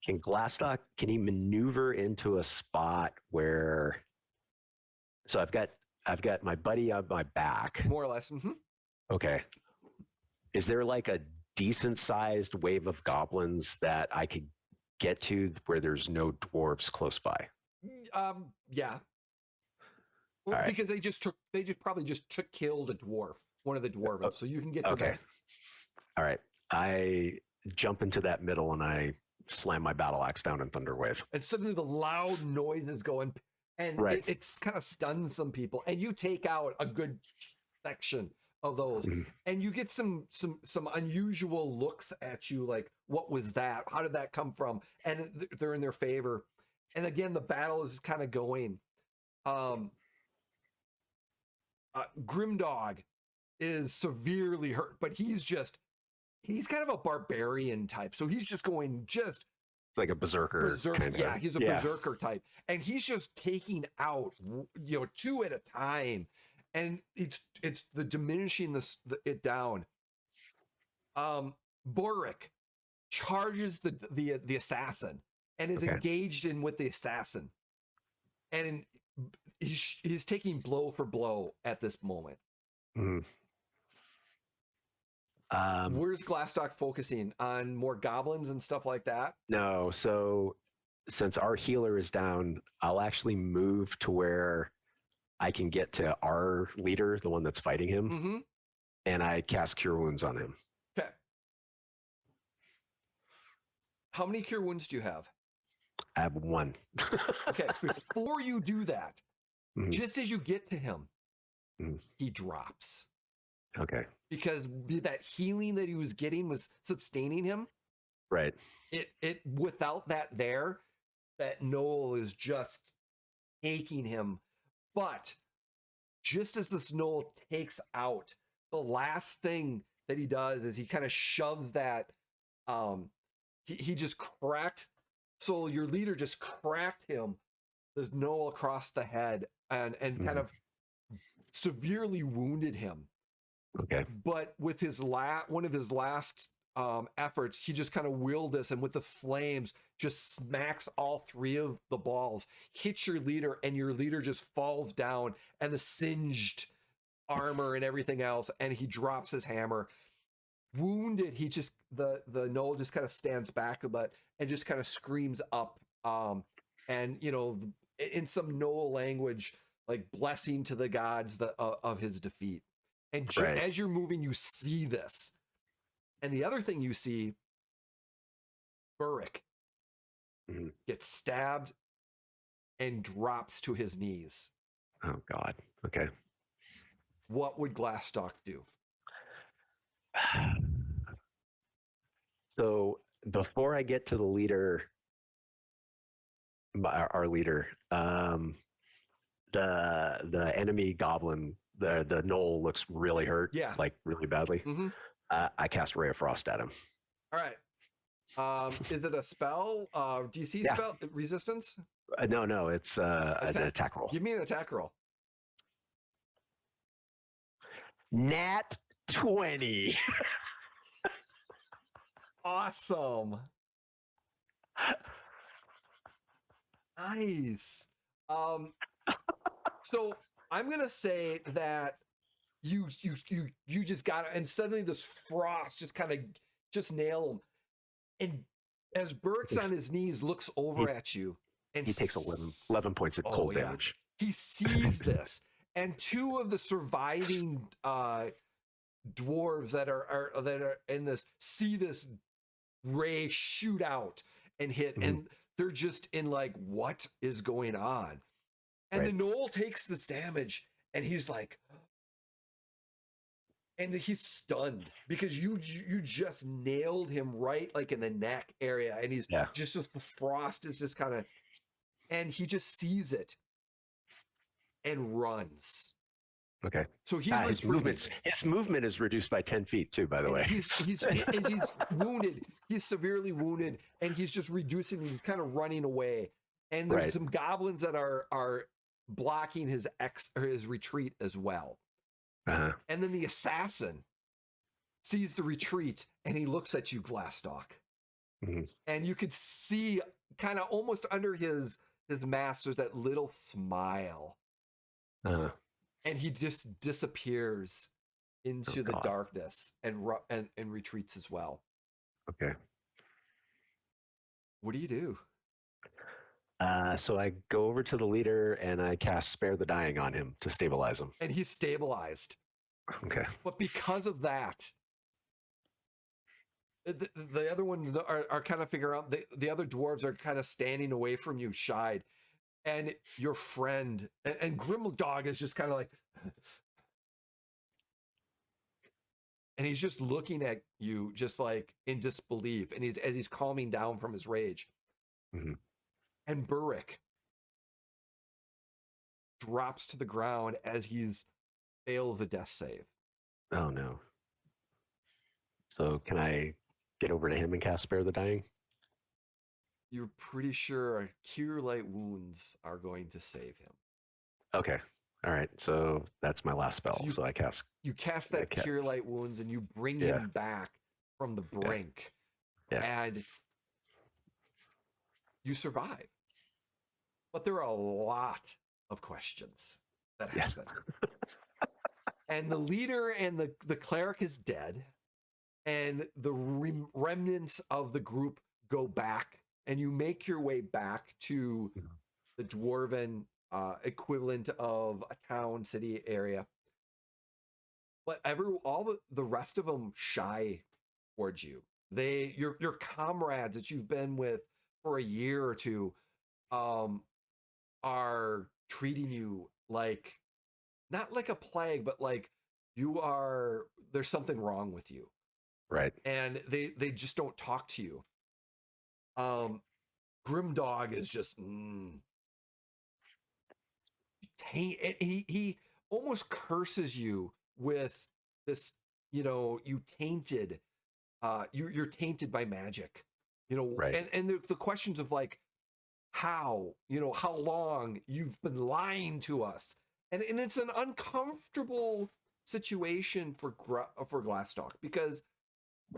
can Glastoc, can he maneuver into a spot where, so I've got my buddy on my back, more or less. Okay, is there like a decent sized wave of goblins that I could get to where there's no dwarves close by? Yeah. Well, because they probably killed a dwarf, one of the dwarves, so you can get to that. All right. I jump into that middle and I slam my battle axe down in Thunderwave. And suddenly the loud noise is going, and it's kind of stuns some people. And you take out a good section of those, and you get some unusual looks at you, like, what was that? How did that come from? And they're in their favor. And again, the battle is kind of going. Grimdog is severely hurt, but he's kind of a barbarian type, so he's just going like a berserker. Yeah, he's a berserker type, and he's just taking out 2 at a time, and it's the diminishing it down. Boric charges the assassin and is engaged in with the assassin, and he's taking blow for blow at this moment. Where's Glastoc focusing on? More goblins and stuff like that? No. So since our healer is down, I'll actually move to where I can get to our leader, the one that's fighting him, and I cast Cure Wounds on him. Okay. How many Cure Wounds do you have? I have 1. Okay. Before you do that, just as you get to him, he drops. Okay. Because that healing that he was getting was sustaining him. Right. It without that knoll is just taking him. But just as this knoll takes out, the last thing that he does is he kind of shoves that. He just cracked. So your leader just cracked him, this knoll, across the head and kind of severely wounded him. Okay. But with one of his last efforts, he just kind of willed this, and with the flames, just smacks all 3 of the balls, hits your leader, and your leader just falls down, and the singed armor and everything else, and he drops his hammer. Wounded, the knoll just kind of stands back a bit and just kind of screams up, and in some knoll language, like blessing to the gods of his defeat. And as you're moving, you see this. And the other thing you see, Burrick, Mhm. gets stabbed, and drops to his knees. Oh God. Okay. What would Glastoc do? So before I get to the leader, our leader, the enemy goblin, the gnoll looks really hurt, Yeah. like really badly. Mm-hmm. I cast Ray of Frost at him. All right. Is it a spell? DC Yeah. spell? Resistance? No, it's an attack roll. Give me an attack roll. Nat 20. Awesome. Nice. So I'm gonna say that you just got it, and suddenly this frost just kind of just nail him. And as Burke's on his knees, looks over at you, and he takes 11 points of cold damage. He sees this, and two of the surviving dwarves that are in this see this ray shoot out and hit, and they're just in like, what is going on? And the gnoll takes this damage, and he's like, and he's stunned because you just nailed him right like in the neck area, and he's just the frost is just kind of, and he just sees it and runs. Okay. So he's his movement is reduced by 10 feet too, by the way. He's wounded. He's severely wounded, and he's just reducing. He's kind of running away, and there's some goblins that are blocking his retreat as well. And then the assassin sees the retreat, and he looks at you, Glastoc, and you could see kind of almost under his mask there's that little smile, and he just disappears into the darkness and retreats as well. Okay. What do you do? So I go over to the leader and I cast Spare the Dying on him to stabilize him. And he's stabilized. Okay. But because of that, the other ones are kind of figuring out, the other dwarves are kind of standing away from you, shied. And your friend, and Grimdog is just kind of like, and he's just looking at you just like in disbelief. And as he's calming down from his rage. And Burrick drops to the ground as he's failed the death save. Oh no. So can I get over to him and cast Spare the Dying? You're pretty sure Cure Light Wounds are going to save him. Okay. All right. So that's my last spell. So I cast. You cast that Cure Light Wounds, and you bring him back from the brink. And you survive. But there are a lot of questions that happen. And the leader and the cleric is dead. And the remnants of the group go back. And you make your way back to the dwarven equivalent of a town, city area. But all the rest of them shy towards you. Your comrades that you've been with for a year or two are treating you like, not like a plague, but like there's something wrong with you. Right. And they just don't talk to you. Grimdog is just he almost curses you with this, you tainted, you're tainted by magic, and the questions of like, how long you've been lying to us, and it's an uncomfortable situation for Glastoc, because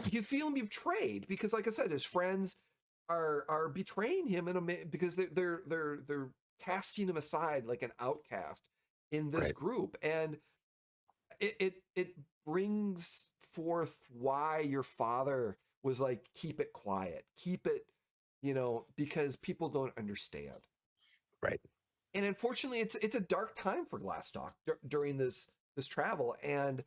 he's feeling betrayed, because like I said, his friends are betraying him because they're casting him aside like an outcast in this group, and it brings forth why your father was like, keep it quiet, keep it, because people don't understand. Right. And unfortunately, it's a dark time for Glastoc during this travel, and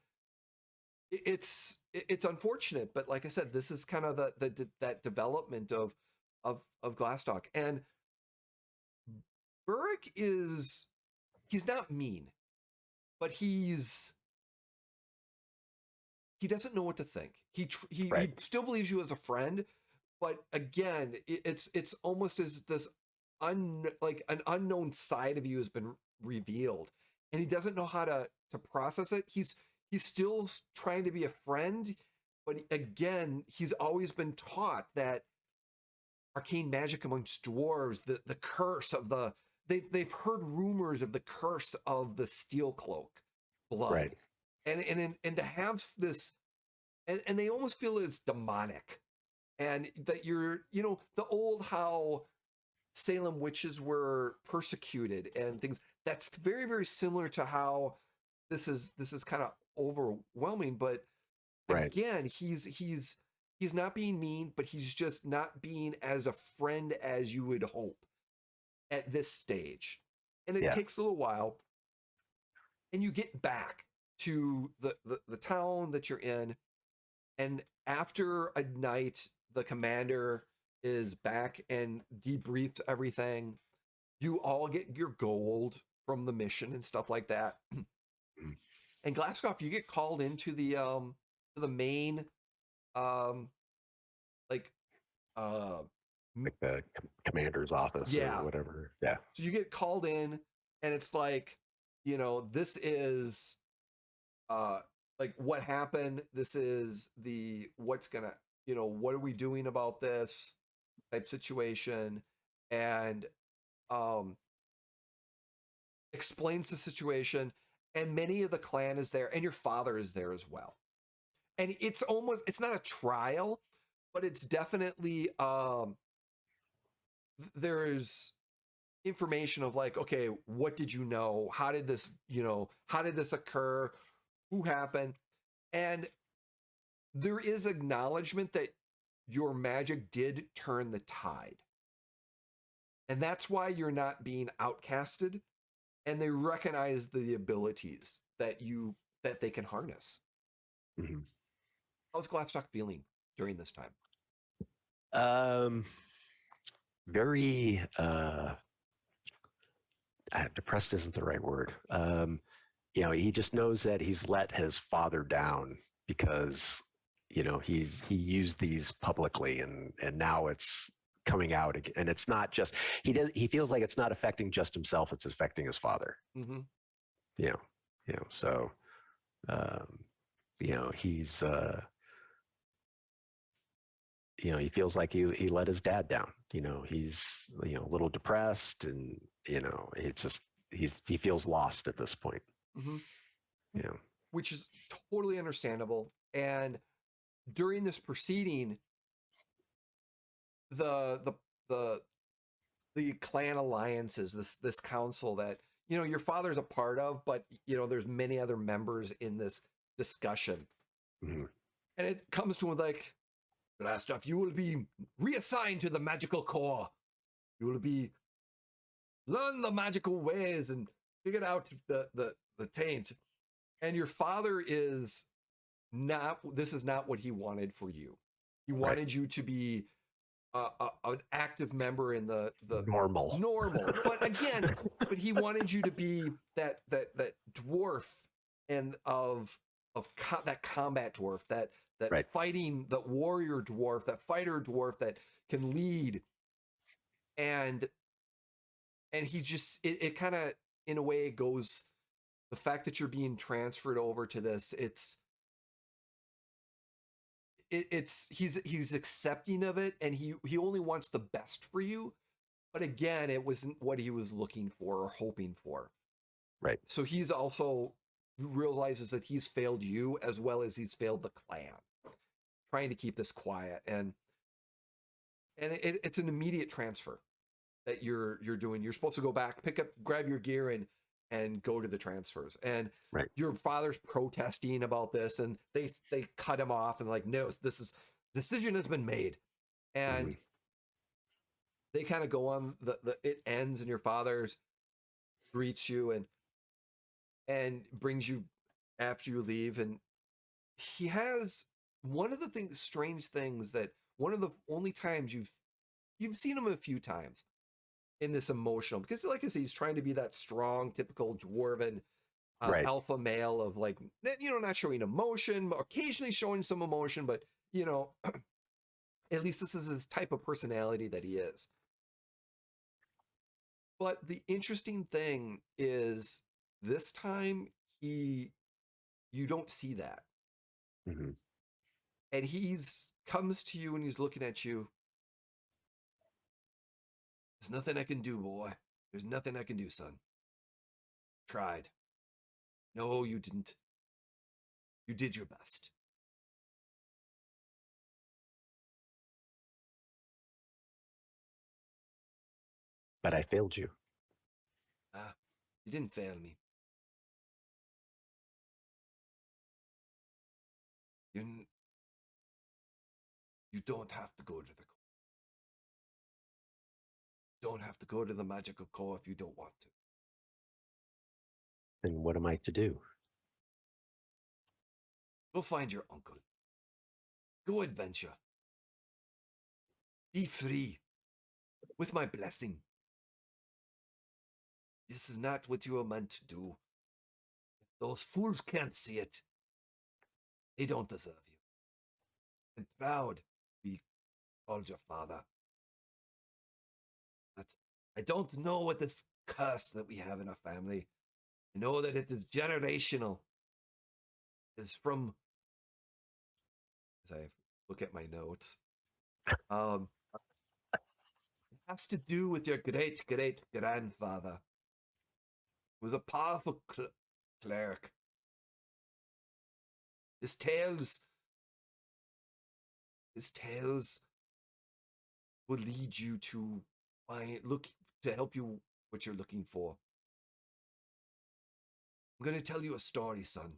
it's unfortunate. But like I said, this is kind of that development of of Glastoc. And Burrick he's not mean, but he doesn't know what to think. He still believes you as a friend, but again, it's almost as this like an unknown side of you has been revealed, and he doesn't know how to process it. He's still trying to be a friend, but again, he's always been taught that arcane magic amongst dwarves, the curse of the they've heard rumors of the curse of the steel cloak blood. Right. And to have this, and they almost feel it's demonic, and that you're, the old how Salem witches were persecuted and things. That's very, very similar to how this is kind of overwhelming. But again, he's not being mean, but he's just not being as a friend as you would hope at this stage. And it takes a little while, and you get back to the town that you're in, and after a night, the commander is back and debriefs everything. You all get your gold from the mission and stuff like that. And Glastoc, you get called into the main like the commander's office or whatever. Yeah. So you get called in, and it's like, this is like what happened. This is what's gonna, what are we doing about this type situation, and explains the situation. And many of the clan is there, and your father is there as well. And it's not a trial, but it's definitely there's information of like, okay, what did you know? How did this occur? Who happened? And there is acknowledgement that your magic did turn the tide. And that's why you're not being outcasted. And they recognize the abilities that they can harness. Mm-hmm. How's Glastoc feeling during this time? Very depressed isn't the right word. He just knows that he's let his father down because he used these publicly, and now it's coming out again. And it's not just he feels like it's not affecting just himself, it's affecting his father. Mm-hmm. So he's he feels like he let his dad down. He's a little depressed, and it's just he feels lost at this point. Mm-hmm. Which is totally understandable. And during this proceeding, the clan alliances, this council that your father's a part of, but there's many other members in this discussion. Mm-hmm. And it comes to him like, Glastoc, you will be reassigned to the magical corps. You will learn the magical ways and figure out the taints. And your father this is not what he wanted for you. He wanted you to be an active member in the normal. But again, he wanted you to be that dwarf, and that combat dwarf, that fighting, that warrior dwarf, that fighter dwarf that can lead. And he just, it kind of, in a way, goes, the fact that you're being transferred over to this, he's accepting of it, and he only wants the best for you. But again, it wasn't what he was looking for or hoping for. Right. So he's also realizes that he's failed you as well as he's failed the clan, trying to keep this quiet. And it's an immediate transfer that you're doing. You're supposed to go back, grab your gear, and go to the transfers. And your father's protesting about this, and they cut him off and like, no, decision has been made. And they kind of go on, it ends, and your father's greets you and brings you after you leave. And he has one of the strange things that one of the only times you've seen him a few times in this emotional, because like I say, he's trying to be that strong, typical dwarven Right. alpha male of like, not showing emotion, occasionally showing some emotion, but at least this is his type of personality that he is. But the interesting thing is this time you don't see that. Mm-hmm. And he's comes to you and he's looking at you. There's nothing I can do, boy. There's nothing I can do, son. Tried. No, you didn't. You did your best. But I failed you. Ah, you didn't fail me. You you don't have to go to the don't have to go to the magical core if you don't want to. Then what am I to do? Go find your uncle. Go adventure. Be free. With my blessing. This is not what you are meant to do. If those fools can't see it, they don't deserve you. And proud be called your father. But I don't know what this curse that we have in our family. I know that it is generational. It's from, as I look at my notes, it has to do with your great great grandfather. He was a powerful cleric. His tales will lead you to help you what you're looking for. I'm going to tell you a story, son.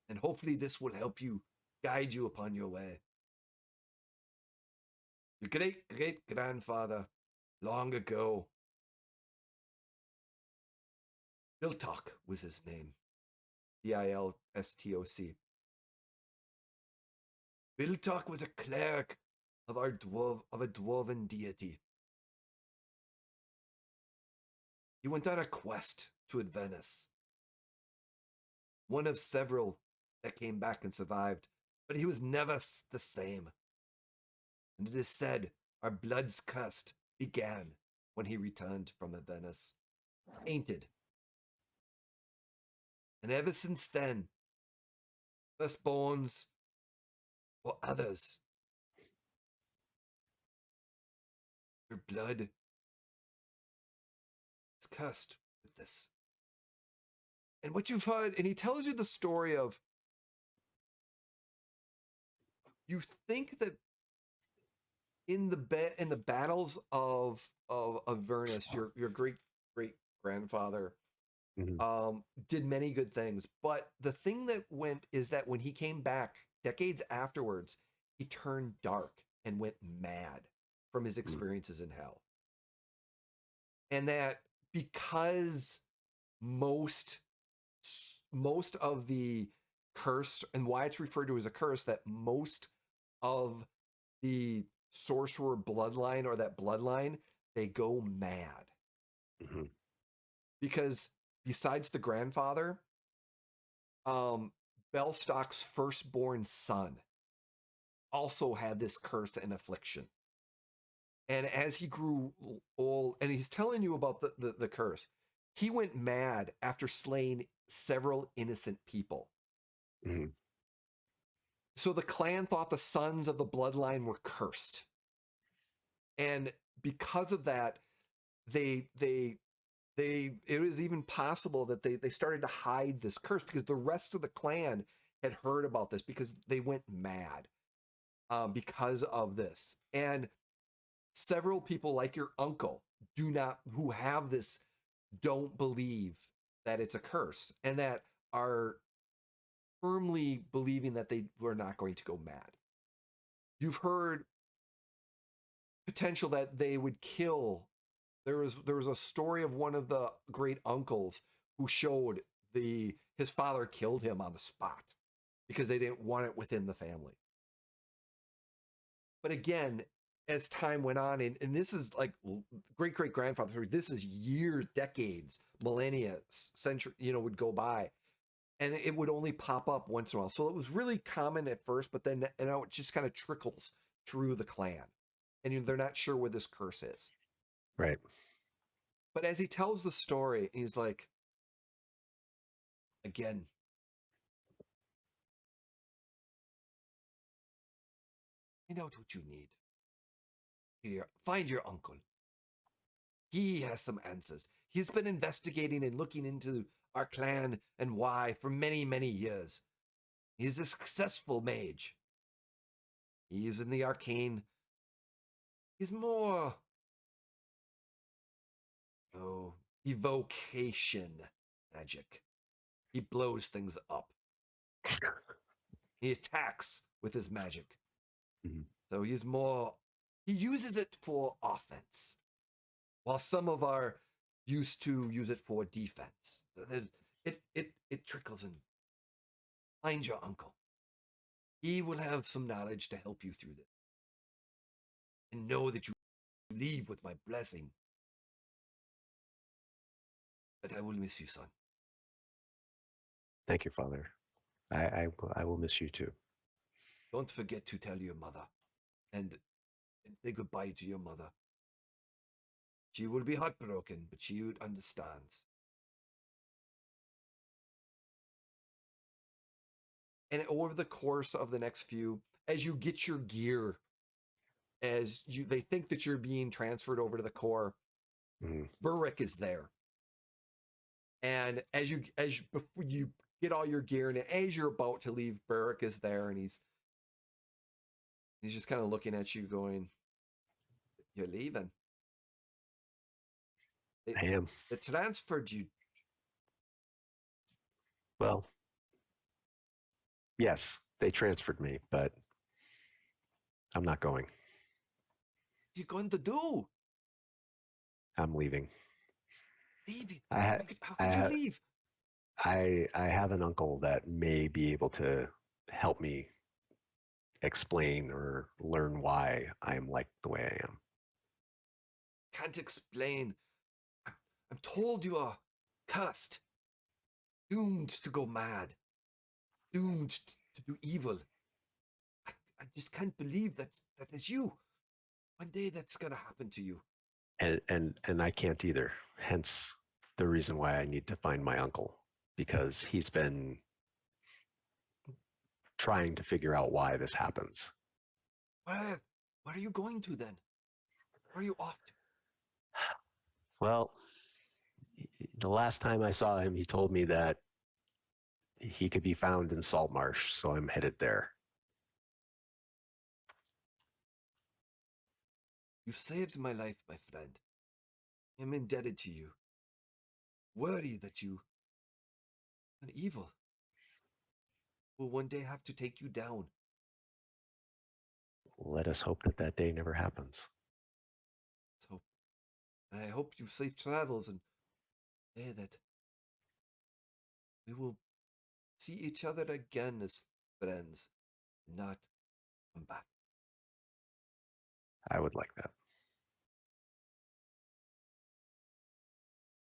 And hopefully this will help you, guide you upon your way. Your great-great-grandfather, long ago, Biltok was his name. Bilstoc. Biltok was a cleric of a dwarven deity. He went on a quest to Venice. One of several that came back and survived, but he was never the same. And it is said our blood's curse began when he returned from Venice, tainted. And ever since then, firstborns or others, your blood is cursed with this. And what you've heard, and he tells you the story of, you think that in the battles of Avernus, your great grandfather did many good things, but the thing that went is that when he came back decades afterwards, he turned dark and went mad from his experiences in hell, and that because most of the curse, and why it's referred to as a curse, that most of the sorcerer bloodline, or that bloodline, they go mad. Because besides the grandfather, Bellstock's firstborn son also had this curse and affliction. And as he grew old, and he's telling you about the curse, he went mad after slaying several innocent people. So the clan thought the sons of the bloodline were cursed. And because of that, it was even possible that they started to hide this curse, because the rest of the clan had heard about this, because they went mad because of this. And several people, like your uncle, who have this, don't believe that it's a curse, and that are firmly believing that they were not going to go mad. You've heard potential that they would kill. There was a story of one of the great uncles who showed his father killed him on the spot because they didn't want it within the family. But again, as time went on, and this is like great great grandfather, this is years, decades, millennia, century, would go by, and it would only pop up once in a while. So it was really common at first, but then now it just kind of trickles through the clan, and they're not sure where this curse is. Right. But as he tells the story, he's like, again, find out what you need. Here, find your uncle. He has some answers. He's been investigating and looking into our clan and why for many, many years. He's a successful mage. He's in the arcane. He's more, evocation magic. He blows things up. He attacks with his magic. Mm-hmm. So he uses it for offense, while some of our used to use it for defense. It trickles in. Find your uncle. He will have some knowledge to help you through this. And know that you leave with my blessing. But I will miss you, son. Thank you, Father. I will miss you too. Don't forget to tell your mother and say goodbye to your mother. She will be heartbroken, but she understands. And over the course of the next few, as you get your gear, they think that you're being transferred over to the core, Burrick is there. And before you get all your gear, and as you're about to leave, Burrick is there, and he's just kind of looking at you, going, "You're leaving." I am. They transferred you. Well, yes, they transferred me, but I'm not going. What are you going to do? I'm leaving. Leave? How could you leave? I have an uncle that may be able to help me explain or learn why I'm like the way I am. Can't explain. I'm told you are cursed, doomed to go mad, doomed to do evil. I just can't believe that is you. One day that's gonna happen to you. And I can't either. Hence the reason why I need to find my uncle, because he's been trying to figure out why this happens. Where are you going to then? Where are you off to? Well, the last time I saw him, he told me that he could be found in Saltmarsh, so I'm headed there. You saved my life, my friend. I'm indebted to you. Worry that you are evil will one day have to take you down. Let us hope that day never happens. Let's hope. And I hope you safe travels, and that we will see each other again as friends, not come back. I would like that.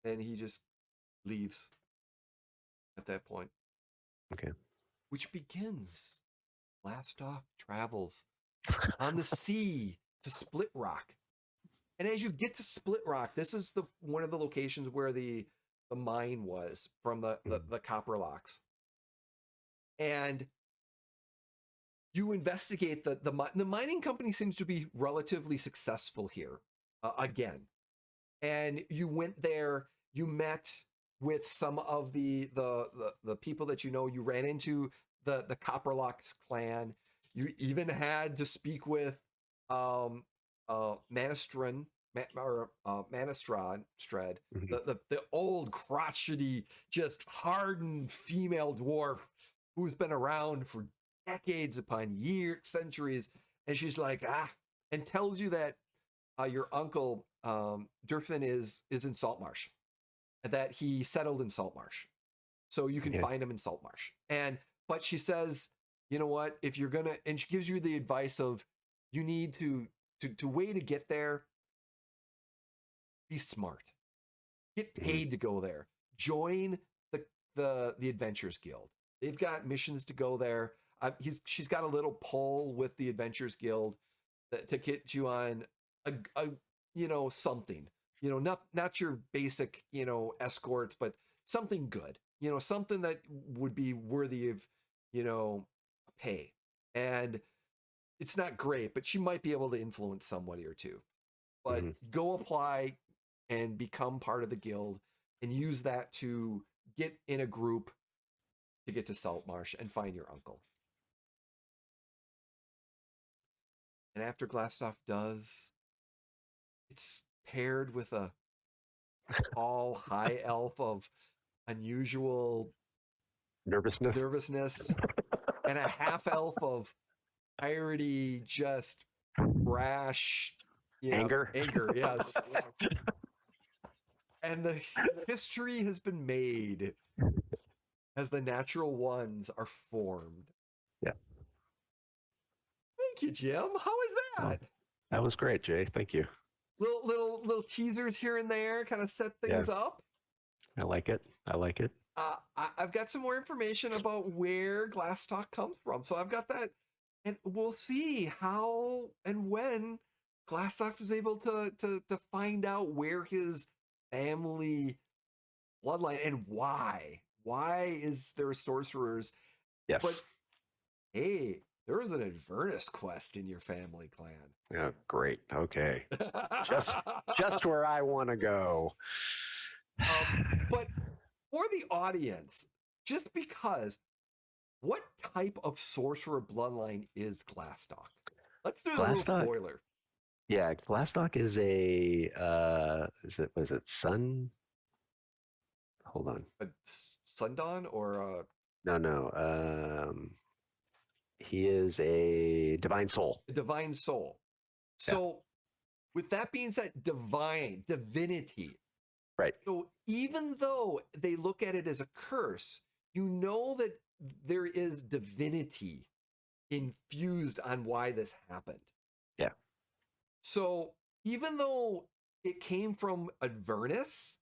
And he just leaves at that point. Okay. Which begins. Glastoc travels on the sea to Split Rock. And as you get to Split Rock, this is one of the locations where the mine was from the copper locks. And you investigate the mining company seems to be relatively successful here again. And you went there, you met with some of the people that you ran into the Copperlocks clan. You even had to speak with Manistran, the old crotchety, just hardened female dwarf who's been around for decades upon years, centuries. And she's like, and tells you that your uncle Durfin is in Saltmarsh, that he settled in Saltmarsh, so you can find him in Saltmarsh. But she says, you know what, if you're gonna, and she gives you the advice of, you need to to way to get there, be smart. Get paid to go there. Join the Adventurers Guild. They've got missions to go there. She's got a little pull with the Adventurers Guild to get you on a something. Not your basic escorts, but something good. Something that would be worthy of pay. And it's not great, but she might be able to influence somebody or two. But go apply and become part of the guild and use that to get in a group to get to Saltmarsh and find your uncle. And after Glastoc does, it's paired with a all high elf of unusual nervousness and a half elf of piratey, just brash anger. Yes. And the history has been made as the natural ones are formed. Yeah. Thank you, Jim. How was that? Oh, that was great, Jay. Thank you. Little teasers here and there, kind of set things up. I like it. I've got some more information about where Glastoc comes from. So I've got that, and we'll see how and when Glastoc was able to find out where his family bloodline and why. Why is there sorcerers? Yes. But hey, there was an Avernus quest in your family clan. Yeah, great. Okay. just where I want to go. But for the audience, just because, what type of sorcerer bloodline is Glastoc? Let's do a little spoiler. Yeah, Glastoc is a was it sun? Hold on. A Sundawn or no. He is a divine soul. A divine soul. So, with that being said, divinity. Right. So even though they look at it as a curse, that there is divinity infused on why this happened. Yeah. So even though it came from Avernus,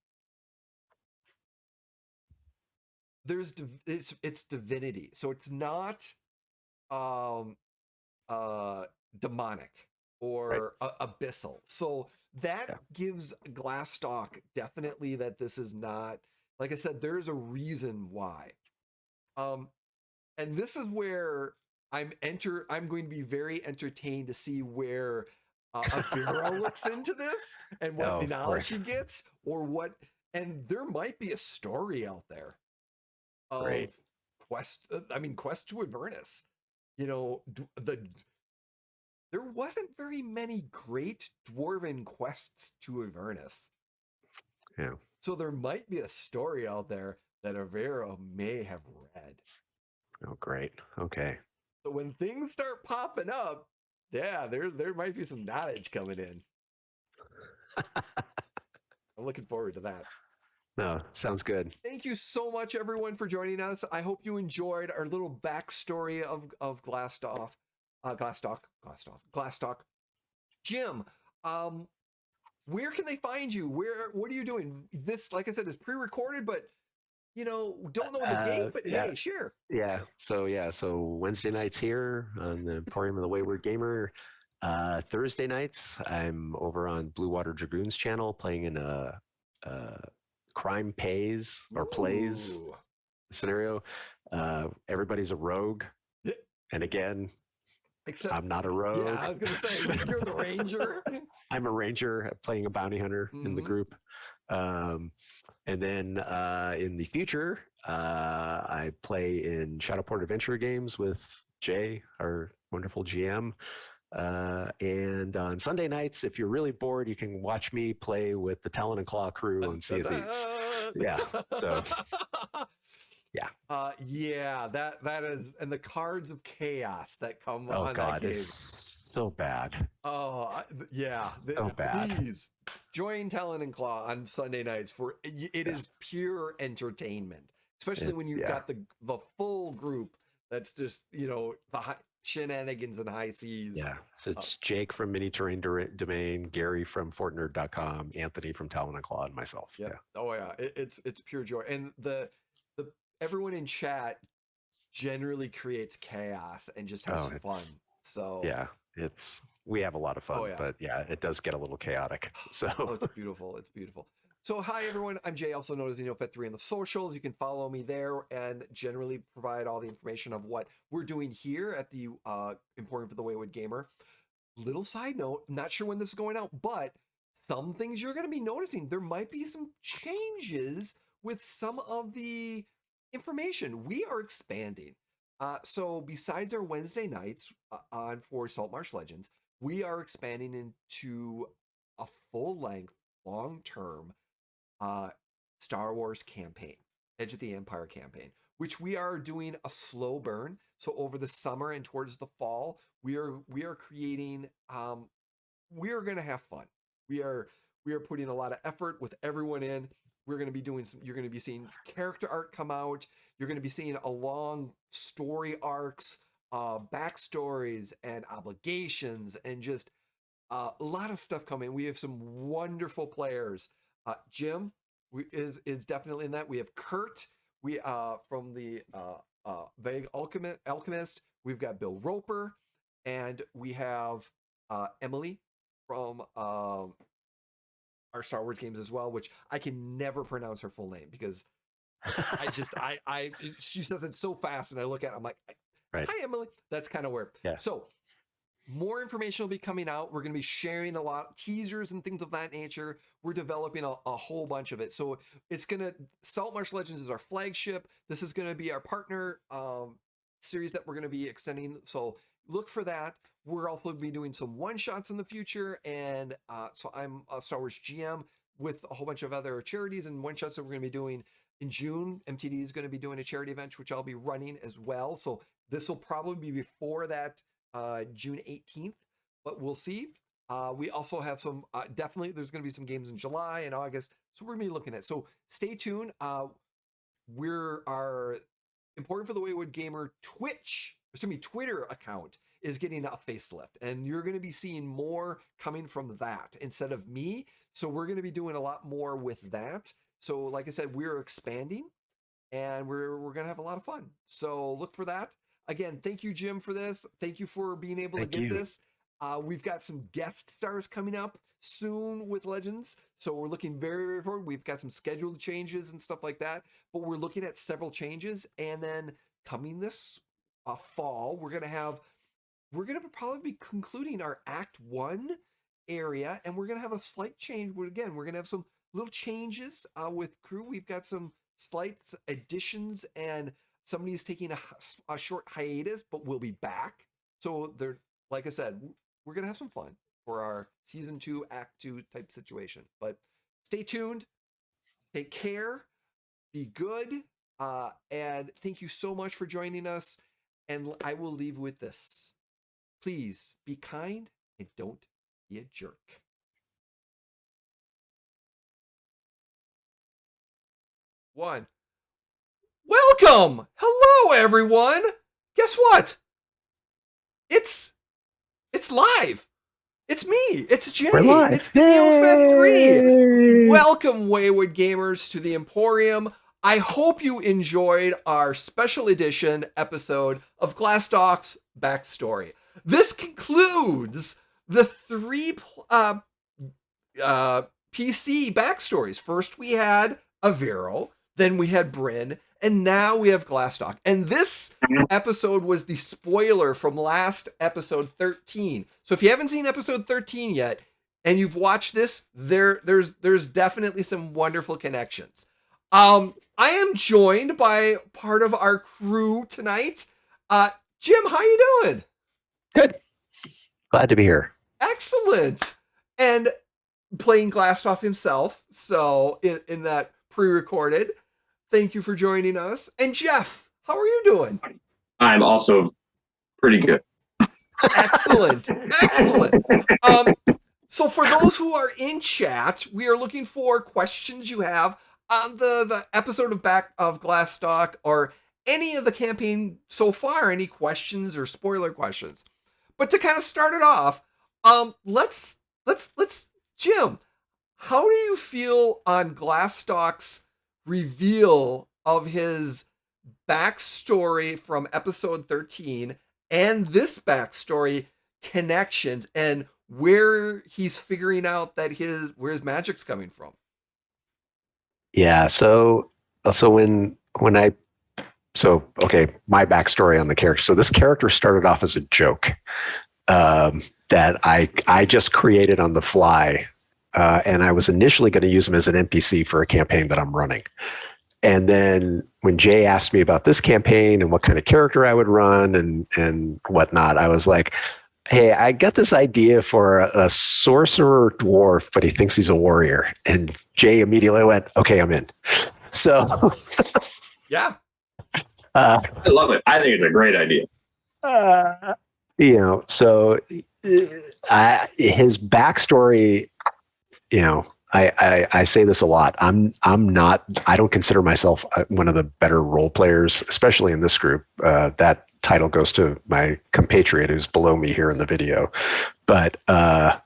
it's divinity. So it's not demonic or abyssal. So that gives Glastoc definitely that this is not, like I said, there's a reason why. And this is where I'm going to be very entertained to see where Arivo looks into this and what knowledge he gets, or what, and there might be a story out there of quest to Avernus. There wasn't very many great dwarven quests to Avernus. Yeah. So there might be a story out there that Arivo may have read. Oh, great. Okay. So when things start popping up, there might be some knowledge coming in. I'm looking forward to that. No, sounds good. Thank you so much, everyone, for joining us. I hope you enjoyed our little backstory of Glastoc. Jim, where can they find you? What are you doing? This, like I said, is pre-recorded, but don't know the date, but hey, sure. Yeah. So Wednesday nights here on the Emporium of the Wayward Gamer. Thursday nights, I'm over on Blue Water Dragoons channel playing in a crime plays scenario. Everybody's a rogue. And again, except I'm not a rogue. Yeah, I was going to say, you're the ranger. I'm a ranger playing a bounty hunter in the group. And then in the future, I play in Shadowport Adventure games with Jay, our wonderful GM. And on Sunday nights, if you're really bored, you can watch me play with the Talon and Claw crew on Sea of Thieves. Yeah. So, yeah. That is, and the cards of chaos that come on that game. It's so bad. Oh, yeah. So bad. Please join Talon and Claw on Sunday nights for it is pure entertainment, especially when you've got the full group That's just, the shenanigans and high seas. Yeah. So it's Jake from Mini Terrain Domain, Gary from FortNerd.com, Anthony from Talon and Claw, and myself. Yep. Yeah. Oh yeah. It's pure joy. And the everyone in chat generally creates chaos and just has fun. So yeah, we have a lot of fun, but yeah, it does get a little chaotic. So it's beautiful. It's beautiful. So hi everyone, I'm Jay, also known as Neopet3 on the socials. You can follow me there and generally provide all the information of what we're doing here at the Emporium for the Wayward Gamer. Little side note, not sure when this is going out, but some things you're going to be noticing. There might be some changes with some of the information. We are expanding. So besides our Wednesday nights on for Saltmarsh Legends, we are expanding into a full-length, long-term Star Wars campaign, Edge of the Empire campaign, which we are doing a slow burn. So over the summer and towards the fall, we are creating. We are going to have fun. We are putting a lot of effort with everyone in. We're going to be doing some. You're going to be seeing character art come out. You're going to be seeing a long story arcs, backstories, and obligations, and just a lot of stuff coming. We have some wonderful players. Jim is definitely in that. We have Kurt. We from the Vague Alchemist. We've got Bill Roper, and we have Emily from our Star Wars games as well, which I can never pronounce her full name because I she says it so fast, and I look at it, I'm like, hi Emily. That's kind of weird. Yeah. So more information will be coming out. We're going to be sharing a lot of teasers and things of that nature. We're developing a whole bunch of it. So it's going to, Saltmarsh Legends is our flagship. This is going to be our partner series that we're going to be extending. So look for that. We're also going to be doing some one-shots in the future. And so I'm a Star Wars GM with a whole bunch of other charities and one-shots that we're going to be doing in June. MTD is going to be doing a charity event, which I'll be running as well. So this will probably be before that June 18th, but we'll see. We also have some, definitely there's going to be some games in July and August. So we're going to be looking at, so stay tuned. Our Important for the Wayward Gamer Twitter account is getting a facelift, and you're going to be seeing more coming from that instead of me. So we're going to be doing a lot more with that. So like I said, we're expanding and we're going to have a lot of fun. So look for that. Again, thank you, Jim, for this. Thank you for being able to get this. We've got some guest stars coming up soon with Legends. So we're looking very, very forward. We've got some scheduled changes and stuff like that, but we're looking at several changes. And then coming this fall, we're going to probably be concluding our Act 1 area, and we're going to have a slight change. Again, we're going to have some little changes with crew. We've got some slight additions, and somebody's taking a short hiatus, but we'll be back. So they're, like I said, we're going to have some fun for our season 2, Act 2 type situation. But stay tuned. Take care. Be good. And thank you so much for joining us. And I will leave with this. Please be kind and don't be a jerk. One. Welcome! Hello, everyone! Guess what? It's live. It's me. It's Jay. It's the Neopet 3. Welcome, Wayward Gamers, to the Emporium. I hope you enjoyed our special edition episode of Glastoc's Backstory. This concludes the 3 PC backstories. First, we had Arivo, then we had Brynn, and now we have Glastoc. And this episode was the spoiler from last episode 13. So if you haven't seen episode 13 yet, and you've watched this, there's definitely some wonderful connections. I am joined by part of our crew tonight. Jim, how you doing? Good. Glad to be here. Excellent. And playing Glastoc himself, so in that pre-recorded. Thank you for joining us. And Jeff, how are you doing? I'm also pretty good. Excellent. Excellent. So for those who are in chat, we are looking for questions you have on the episode of Glastoc or any of the campaign so far, any questions or spoiler questions. But to kind of start it off, let's Jim, how do you feel on Glastoc's reveal of his backstory from episode 13 and this backstory connections and where he's figuring out that where his magic's coming from? Yeah. So okay, my backstory on the character. So this character started off as a joke that I just created on the fly, and I was initially going to use him as an NPC for a campaign that I'm running. And then when Jay asked me about this campaign and what kind of character I would run and whatnot, I was like, hey, I got this idea for a sorcerer dwarf, but he thinks he's a warrior. And Jay immediately went, okay, I'm in. So yeah. I love it. I think it's a great idea. So his backstory, I say this a lot. I don't consider myself one of the better role players, especially in this group. That title goes to my compatriot who's below me here in the video. But I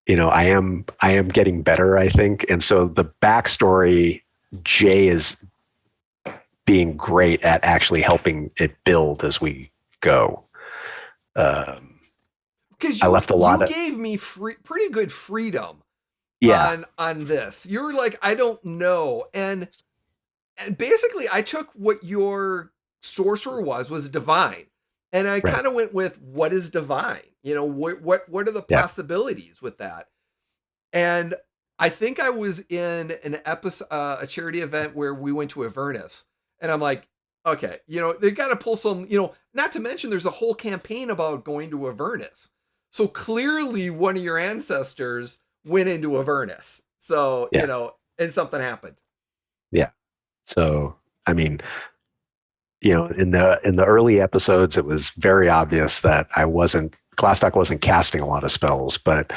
am getting better, I think. And so the backstory, Jay is being great at actually helping it build as we go. Because I left a lot. You gave me pretty good freedom. Yeah. On this, you're like, I don't know, and basically, I took what your sorcerer was divine, and I kind of went with what is divine. What are the possibilities with that? And I think I was in an episode, a charity event where we went to Avernus, and I'm like, okay, they got to pull some, not to mention there's a whole campaign about going to Avernus, so clearly one of your ancestors went into Avernus. So, and something happened. Yeah. So, I mean, in the early episodes, it was very obvious that Glastoc wasn't casting a lot of spells, but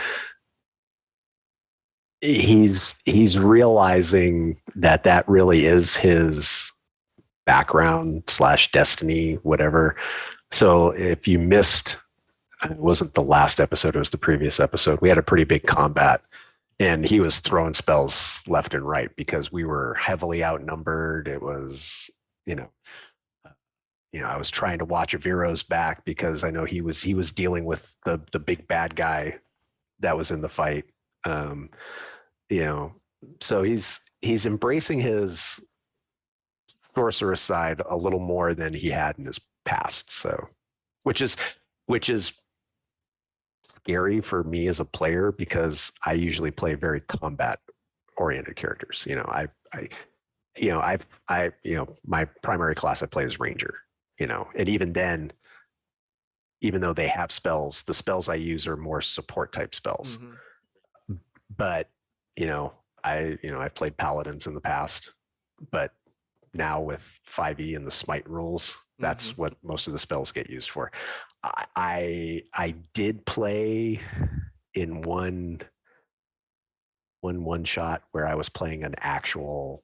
he's realizing that really is his background / destiny, whatever. So if you missed, it wasn't the last episode, it was the previous episode, we had a pretty big combat and he was throwing spells left and right because we were heavily outnumbered. It was, I was trying to watch Aviro's back because I know he was dealing with the big bad guy that was in the fight. So he's embracing his sorceress side a little more than he had in his past. So, which is scary for me as a player because I usually play very combat oriented characters. My primary class I play is Ranger, and even then, even though they have spells, the spells I use are more support type spells. Mm-hmm. But, I've played Paladins in the past, but now with 5e and the smite rules, that's what most of the spells get used for. I did play in one shot where I was playing an actual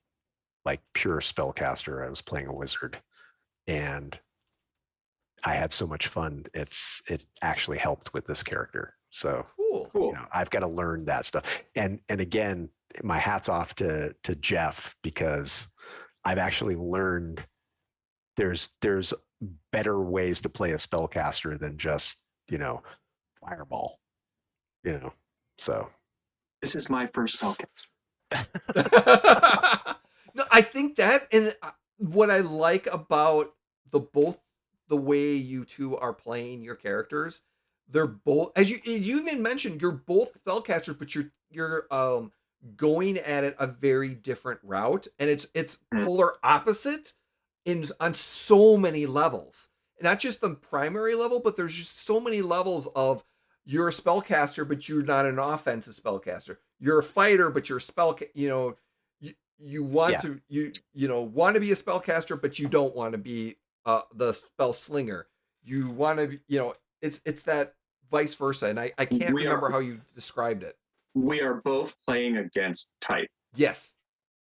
like pure spellcaster. I was playing a wizard and I had so much fun. It actually helped with this character. So cool. I've got to learn that stuff. And again, my hat's off to Jeff because I've actually learned there's better ways to play a spellcaster than just, fireball, so. This is my first spellcaster. No, I think that, and what I like about both the way you two are playing your characters, they're both, as you even mentioned, you're both spellcasters, but you're going at it a very different route, and it's polar opposite on so many levels. Not just the primary level, but there's just so many levels of you're a spellcaster, but you're not an offensive spellcaster. You're a fighter, but you're you want to want to be a spellcaster, but you don't want to be the spell slinger. You want to be, it's that vice versa, and I can't remember how you described it. We are both playing against type. Yes.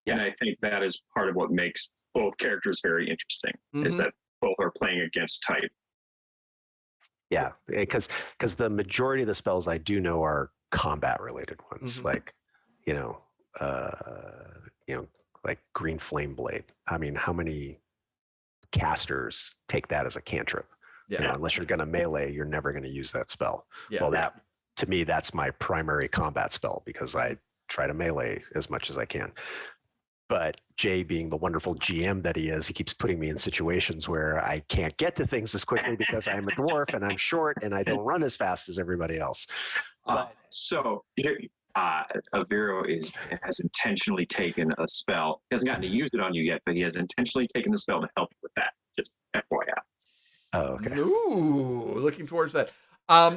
And I think that is part of what makes both characters very interesting. Is that both are playing against type. Yeah, because the majority of the spells I do know are combat related ones, like like Green Flame Blade. I mean, how many casters take that as a cantrip? Yeah. Unless you're going to melee, you're never going to use that spell. Yeah. Well, that to me, that's my primary combat spell because I try to melee as much as I can. But Jay, being the wonderful GM that he is, he keeps putting me in situations where I can't get to things as quickly because I'm a dwarf and I'm short and I don't run as fast as everybody else. So here, Aviro has intentionally taken a spell. He hasn't gotten to use it on you yet, but he has intentionally taken the spell to help you with that. Just FYI. Oh, okay. Ooh, looking towards that.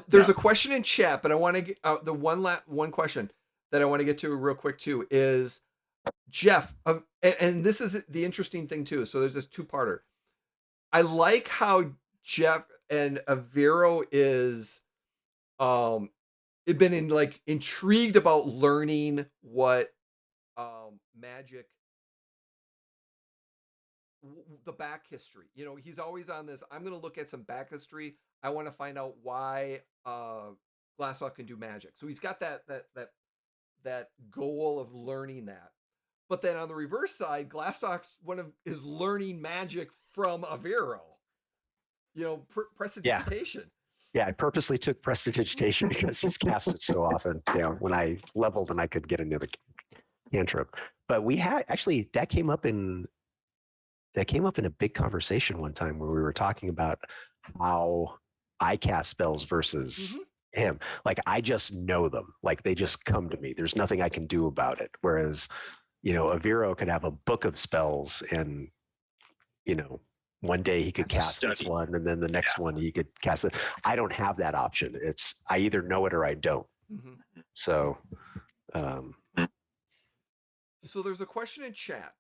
There's a question in chat, but I want to get the one question that I want to get to real quick too is Jeff, and this is the interesting thing too. So there's this two-parter. I like how Jeff and Aviro is been intrigued about learning what magic, the back history. He's always on this. I'm going to look at some back history. I want to find out why Glastoc can do magic. So he's got that goal of learning that. But then on the reverse side, Glastoc's is learning magic from Aviro. Prestidigitation. Yeah, I purposely took prestidigitation because he's casted so often. When I leveled and I could get another cantrip. But we had actually that came up in a big conversation one time where we were talking about how I cast spells versus him. Like I just know them. Like they just come to me. There's nothing I can do about it. Whereas Aviro could have a book of spells and, one day he could cast this one and then the next one he could cast it. I don't have that option. It's I either know it or I don't. So, so there's a question in chat.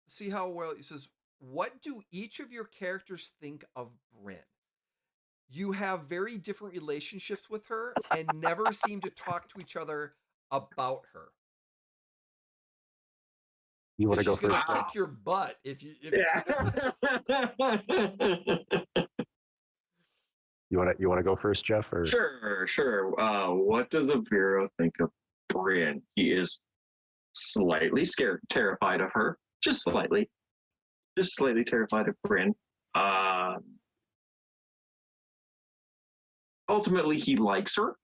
See how well it says, what do each of your characters think of Brynn? You have very different relationships with her and never seem to talk to each other about her. You want to go first? Kick your butt if you. You want to go first, Jeff? Or Sure. What does Aviro think of Brynn? He is slightly terrified of her, just slightly terrified of Brynn. Ultimately, he likes her.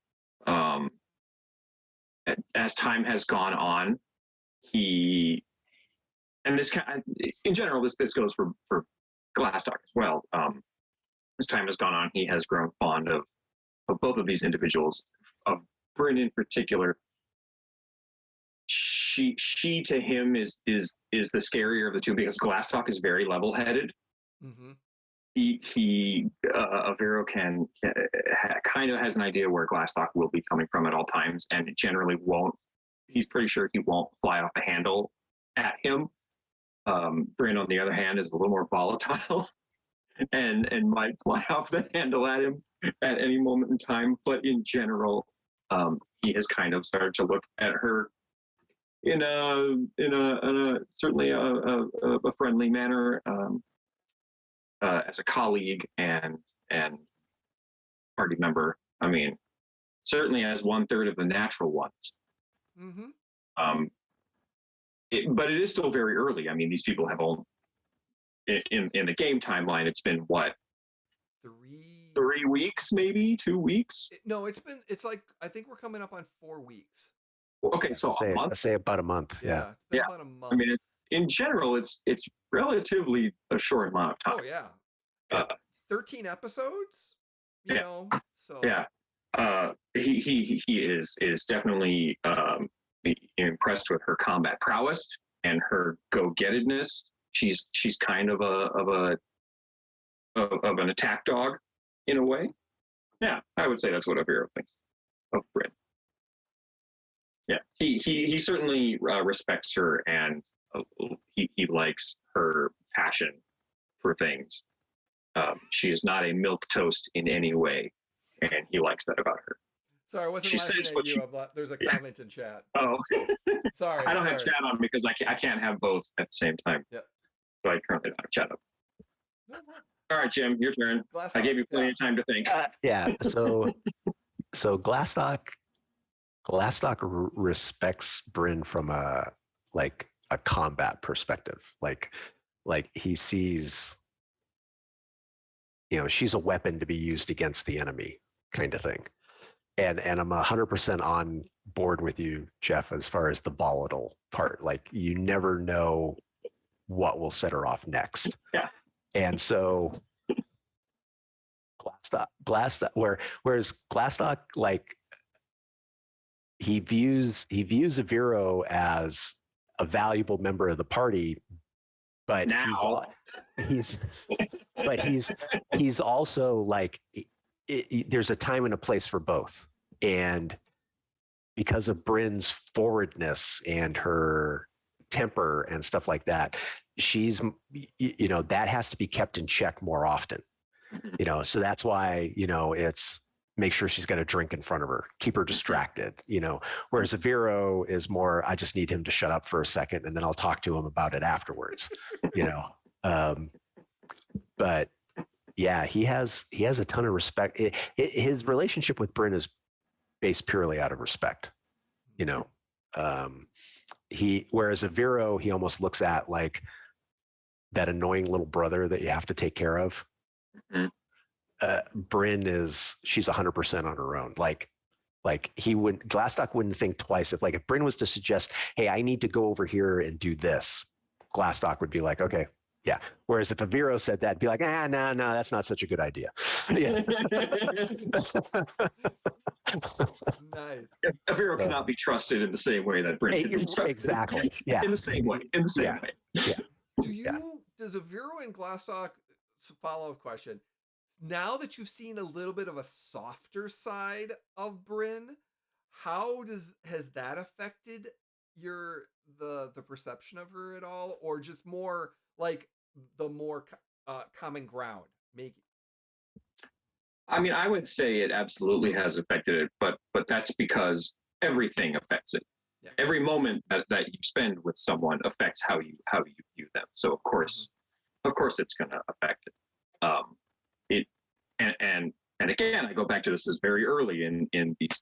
As time has gone on, and this in general, this goes for Glastoc as well. As time has gone on, he has grown fond of both of these individuals. Of Brynn in particular, she to him is the scarier of the two because Glastoc is very level-headed. Aviro kind of has an idea where Glastoc will be coming from at all times, and generally won't. He's pretty sure he won't fly off the handle at him. Brynn, on the other hand, is a little more volatile and might fly off the handle at him at any moment in time. But in general, he has kind of started to look at her in a certainly a friendly manner, as a colleague and party member. I mean, certainly as 1/3 of the natural ones. But it is still very early. I mean, these people have all in the game timeline. It's been what? 3 weeks, maybe 2 weeks. It's like I think we're coming up on 4 weeks. Okay, so a month. Say about a month. Yeah, it's been about a month. I mean, in general, it's relatively a short amount of time. Oh yeah. 13 episodes. You know. So yeah. He is definitely impressed with her combat prowess and her go-gettedness. She's kind of an attack dog in a way. Yeah, I would say that's what Aviro thinks of Brynn. Yeah, he certainly respects her, and he likes her passion for things. She is not a milquetoast in any way, and he likes that about her. Sorry, I wasn't laughing at you. There's a comment in chat. Oh, sorry. I don't have chat on because I can't have both at the same time. Yep. So I currently don't have chat up. All right, Jim, your turn. I gave you plenty of time to think. Yeah. So Glastoc respects Brynn from a combat perspective. Like he sees, she's a weapon to be used against the enemy, kind of thing. And I'm 100% on board with you, Jeff, as far as the volatile part. Like, you never know what will set her off next. Yeah. And so whereas Glastoc, like, he views Aviro as a valuable member of the party, but he's also like, there's a time and a place for both. And because of Brynn's forwardness and her temper and stuff like that, she's, that has to be kept in check more often. So that's why, it's make sure she's got a drink in front of her, keep her distracted, whereas Aviro is more, I just need him to shut up for a second and then I'll talk to him about it afterwards, but yeah, he has a ton of respect. His relationship with Brynn is based purely out of respect, whereas Aviro, he almost looks at like that annoying little brother that you have to take care of. Mm-hmm. Brynn she's 100% on her own. Like Glastoc wouldn't think twice if Brynn was to suggest, hey, I need to go over here and do this. Glastoc would be like, okay, yeah. Whereas if Aviro said that, be like, no, that's not such a good idea. Yeah. Nice. Aviro cannot be trusted in the same way that Brynn can be trusted. Exactly. Yeah. In the same way. Yeah. Does Aviro and Glastoc, follow-up question, now that you've seen a little bit of a softer side of Brynn, has that affected the perception of her at all, or just more like the more common ground making? I mean, I would say it absolutely has affected it, but that's because everything affects it. Yeah. Every moment that you spend with someone affects how you view them. So of course it's going to affect it. And again, I go back to this is very early in these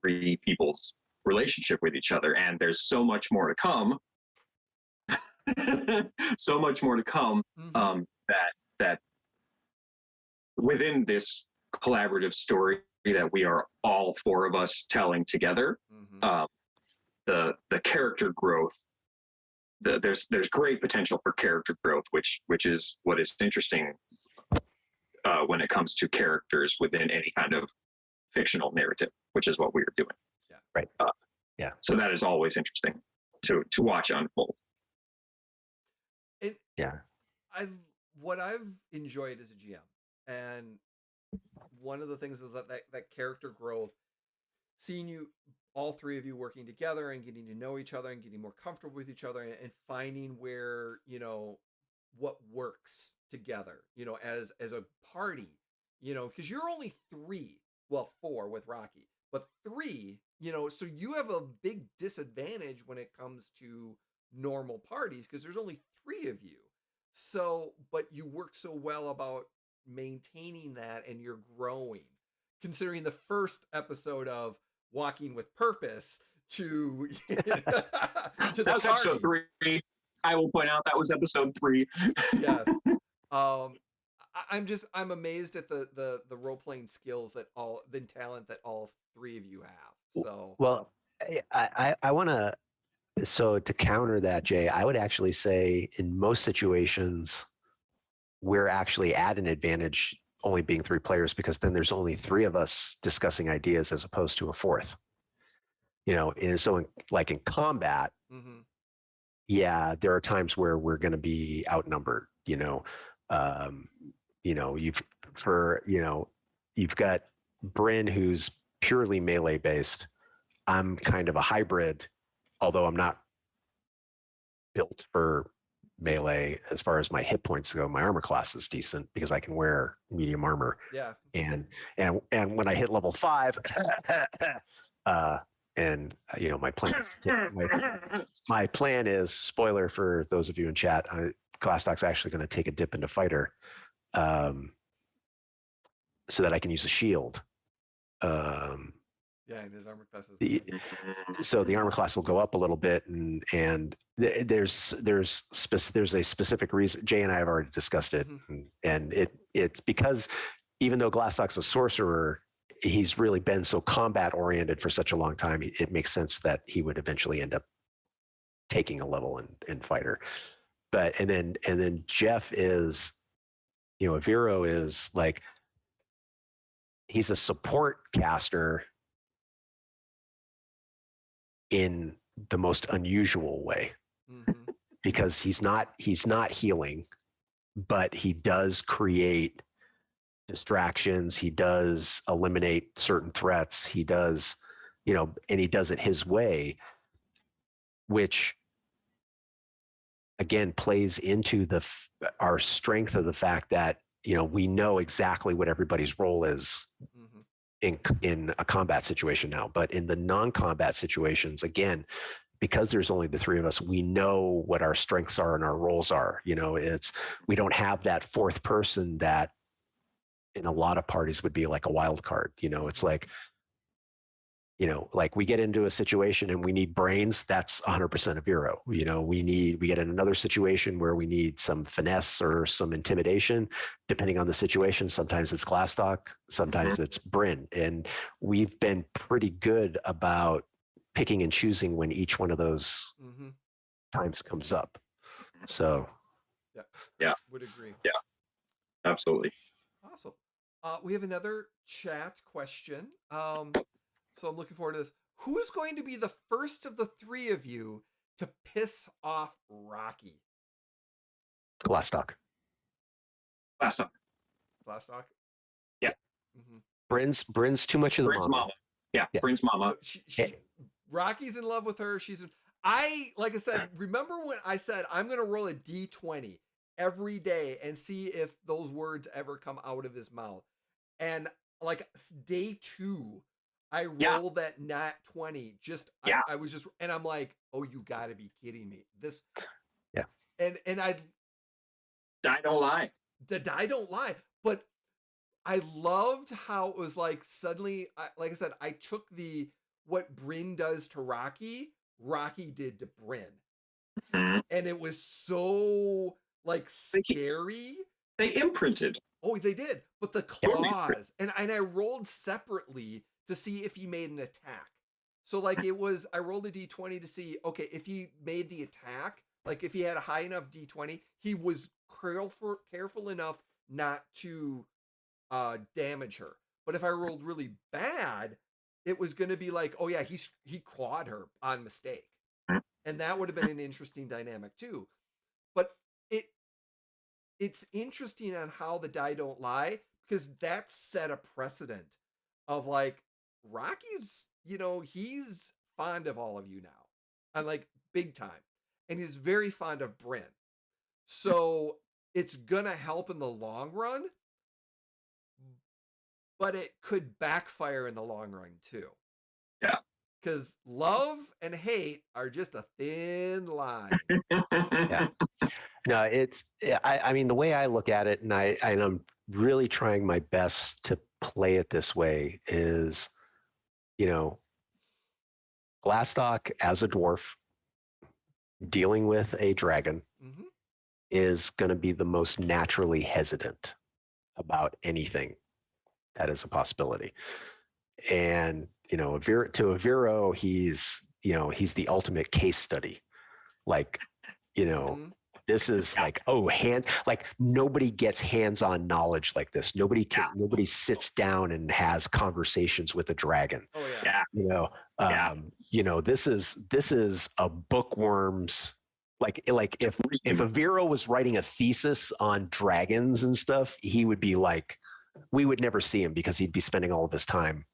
three people's relationship with each other, and there's so much more to come. So much more to come. Mm-hmm. That within this collaborative story that we are all four of us telling together, mm-hmm. The character growth, there's great potential for character growth, which is what is interesting when it comes to characters within any kind of fictional narrative, which is what we are doing. Yeah. Right. Yeah. So that is always interesting to watch unfold. What I've enjoyed as a GM, and one of the things is that character growth, seeing all three of you working together and getting to know each other and getting more comfortable with each other and finding where, what works together, as a party, because you're only four with Rocky, but three, so you have a big disadvantage when it comes to normal parties because there's only three of you. So, but you work so well about maintaining that, and you're growing, considering the first episode of Walking with Purpose to that was party. Episode 3. I will point out that was episode 3. Yes. I'm amazed at the role-playing skills the talent that all three of you have. So, well, I want to. So to counter that, Jay, I would actually say in most situations, we're actually at an advantage only being 3 players, because then there's only 3 of us discussing ideas as opposed to a 4th. And so in combat, mm-hmm. yeah, there are times where we're going to be outnumbered. You've got Brynn, who's purely melee based. I'm kind of a hybrid, although I'm not built for melee as far as my hit points go. My armor class is decent because I can wear medium armor. Yeah. And when I hit level 5, my plan is my plan is, spoiler for those of you in chat, Glastoc's actually going to take a dip into fighter, so that I can use a shield. And his armor class is So the armor class will go up a little bit, and there's a specific reason. Jay and I have already discussed it, and it's because even though Glastoc's a sorcerer, he's really been so combat oriented for such a long time. It makes sense that he would eventually end up taking a level in fighter. But and then Jeff is, Vero is like, he's a support caster in the most unusual way, because he's not healing, but he does create distractions. He does eliminate certain threats. He does, and he does it his way, which again plays into our strength of the fact that, we know exactly what everybody's role is in a combat situation now. But in the non-combat situations, again, because there's only the three of us, we know what our strengths are and our roles are. We don't have that fourth person that in a lot of parties would be like a wild card. It's like, like we get into a situation and we need brains, that's 100% of Vero. We get in another situation where we need some finesse or some intimidation, depending on the situation. Sometimes it's Glastoc, sometimes it's Brynn. And we've been pretty good about picking and choosing when each one of those times comes up. So yeah, would agree. Yeah, absolutely. Awesome. We have another chat question. So I'm looking forward to this. Who's going to be the first of the three of you to piss off Rocky? Glastoc. Glastoc. Yeah. Brynn's too much of the mama. Yeah, Brynn's mama. Rocky's in love with her. Like I said, remember when I said I'm going to roll a D20 every day and see if those words ever come out of his mouth. And like day 2, I rolled that nat 20. I was just, and I'm like, oh, you got to be kidding me. This, and die don't lie. The die don't lie. But I loved how it was like suddenly, like I said, I took what Brynn does to Rocky did to Brynn, and it was so like scary. They imprinted. Oh, they did. But the claws, and I rolled separately to see if he made an attack. So like I rolled a D20 to see, okay, if he made the attack, like if he had a high enough D20, he was careful enough not to damage her. But if I rolled really bad, it was going to be like, oh yeah, he clawed her on mistake. And that would have been an interesting dynamic too. But it's interesting on how the die don't lie, because that set a precedent of like, Rocky's, he's fond of all of you now, and like big time, and he's very fond of Brynn. So it's gonna help in the long run, but it could backfire in the long run too. Yeah. Because love and hate are just a thin line. Yeah. No, I mean, the way I look at it, and I'm really trying my best to play it this way, is, Glastoc as a dwarf dealing with a dragon is going to be the most naturally hesitant about anything that is a possibility. And, to a Vero, he's the ultimate case study. Like, this is like, like nobody gets hands-on knowledge like this. Nobody sits down and has conversations with a dragon. Oh yeah. This is a bookworm's, like if a Vero was writing a thesis on dragons and stuff, he would be like, we would never see him because he'd be spending all of his time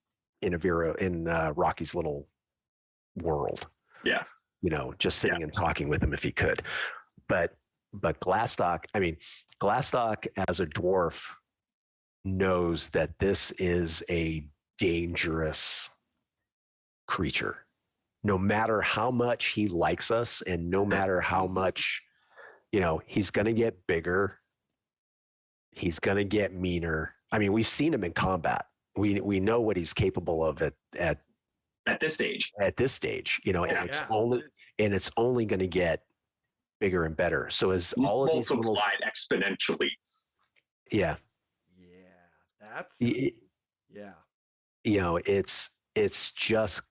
in Rocky's little world. Yeah. Just sitting and talking with him if he could. But Glastoc as a dwarf knows that this is a dangerous creature. No matter how much he likes us, and no matter how much, he's going to get bigger. He's going to get meaner. I mean, we've seen him in combat. We know what he's capable of at this stage. At this stage, Yeah. and it's only going to get bigger and better. So as all of these multiplied exponentially. Yeah, that's it's just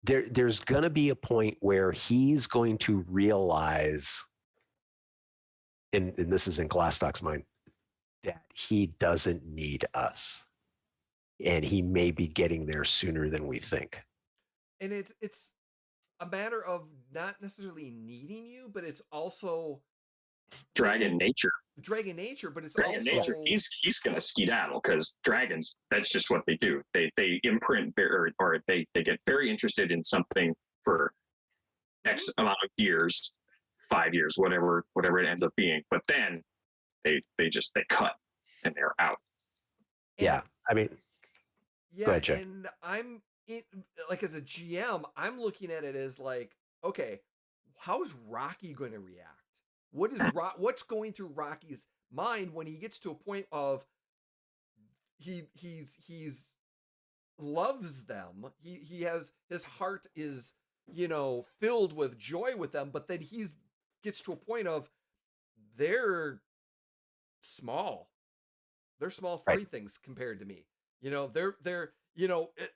there's going to be a point where he's going to realize, and this is in Glastoc's mind, that he doesn't need us, and he may be getting there sooner than we think. And it's a matter of not necessarily needing you, but it's also dragon nature. Dragon nature, but it's dragon also nature. He's gonna skedaddle because dragons. That's just what they do. They imprint or they get very interested in something for X amount of years, 5 years, whatever it ends up being. But then they cut and they're out. Yeah, I mean, yeah, go ahead, Jay. and like as a GM, I'm looking at it as like, okay, how's Rocky going to react? What's going through Rocky's mind when he gets to a point of he's loves them. He has, his heart is, filled with joy with them, but then gets to a point of they're small. They're small furry things compared to me. They're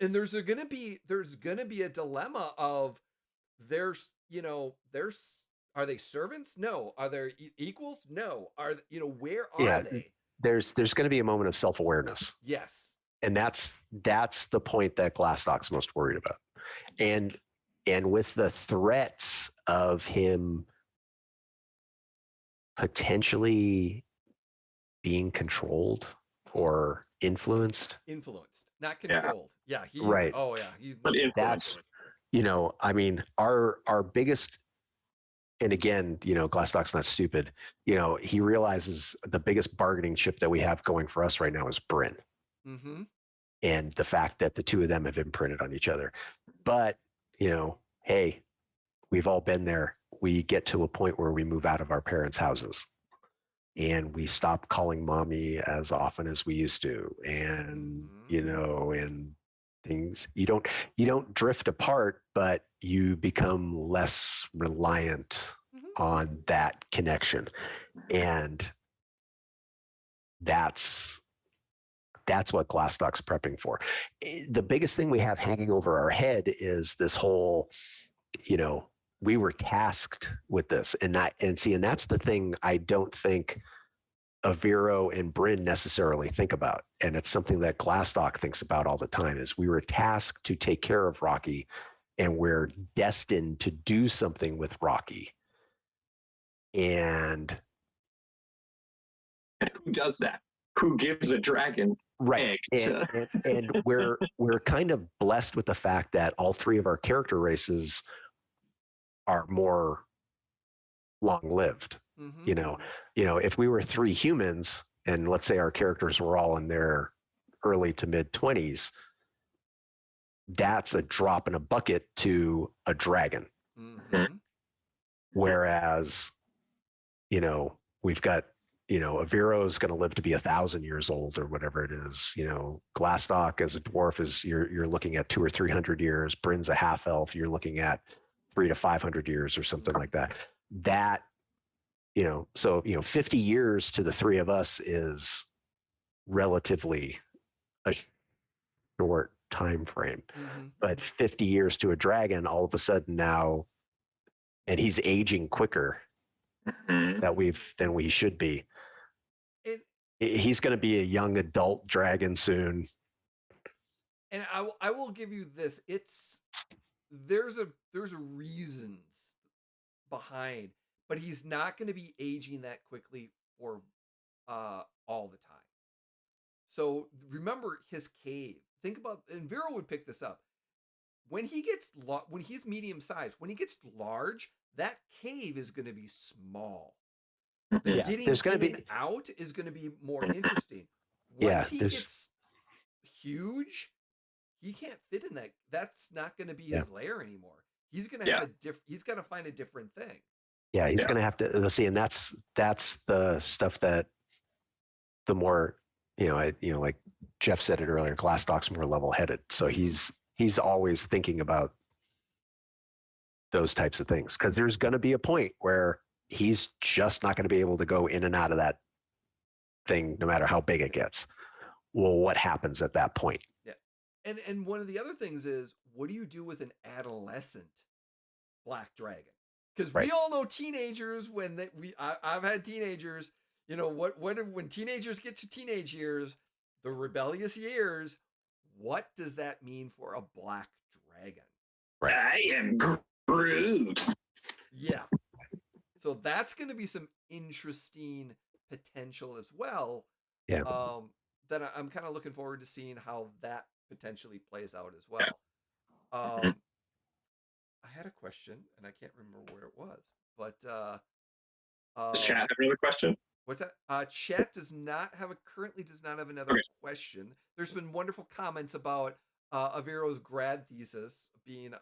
and there's gonna be a dilemma of are they servants? No. Are they equals? No. Where are they? There's going to be a moment of self-awareness. Yes. And that's the point that Glastoc's most worried about. And with the threats of him potentially being controlled or influenced, not controlled. Yeah. Right. Oh yeah. But that's, I mean, our biggest, and again, Glastoc's not stupid. He realizes the biggest bargaining chip that we have going for us right now is Brynn. Mm-hmm. And the fact that the two of them have imprinted on each other. But, hey, we've all been there. We get to a point where we move out of our parents' houses and we stop calling mommy as often as we used to. And, and things, you don't drift apart, but you become less reliant on that connection. And that's what Glastoc's prepping for. The biggest thing we have hanging over our head is this whole, we were tasked with this, and that's the thing I don't think Aviro and Brynn necessarily think about. And it's something that Glastoc thinks about all the time, is we were tasked to take care of Rocky, and we're destined to do something with Rocky. And who does that? Who gives a dragon egg? And we're kind of blessed with the fact that all three of our character races are more long-lived. Mm-hmm. If we were three humans, and let's say our characters were all in their early to mid 20s, that's a drop in a bucket to a dragon. Mm-hmm. Whereas, we've got, Aviro is going to live to be 1,000 years old or whatever it is. Glastoc as a dwarf is you're looking at 200 or 300 years. Brynn's a half elf. You're looking at 300 to 500 years or something like that. That, so 50 years to the three of us is relatively a short time frame. Mm-hmm. But 50 years to a dragon, all of a sudden now, and he's aging quicker than we should be. He's going to be a young adult dragon soon. And I will give you this. There's a reasons behind, but he's not going to be aging that quickly for all the time. So remember his cave. Think about, and Vero would pick this up. When he's medium sized, when he gets large, that cave is going to be small. Getting in and out is going to be more interesting. Once he gets huge, he can't fit in that. That's not going to be his lair anymore. He's going to have he's got to find a different thing. Yeah, he's going to have to see, and that's the stuff that the more, like Jeff said it earlier, Glastock's more level-headed, so he's always thinking about those types of things, because there's going to be a point where he's just not going to be able to go in and out of that thing, no matter how big it gets. Well, what happens at that point? Yeah, and one of the other things is, what do you do with an adolescent black dragon? Because we all know teenagers I've had teenagers. When teenagers get to teenage years, the rebellious years, what does that mean for a black dragon? Right. I am Groot. Yeah. So that's going to be some interesting potential as well. Yeah. That I'm kind of looking forward to seeing how that potentially plays out as well. I had a question and I can't remember where it was, but does chat have another question? What's that? Chat currently does not have another question. There's been wonderful comments about Avero's grad thesis being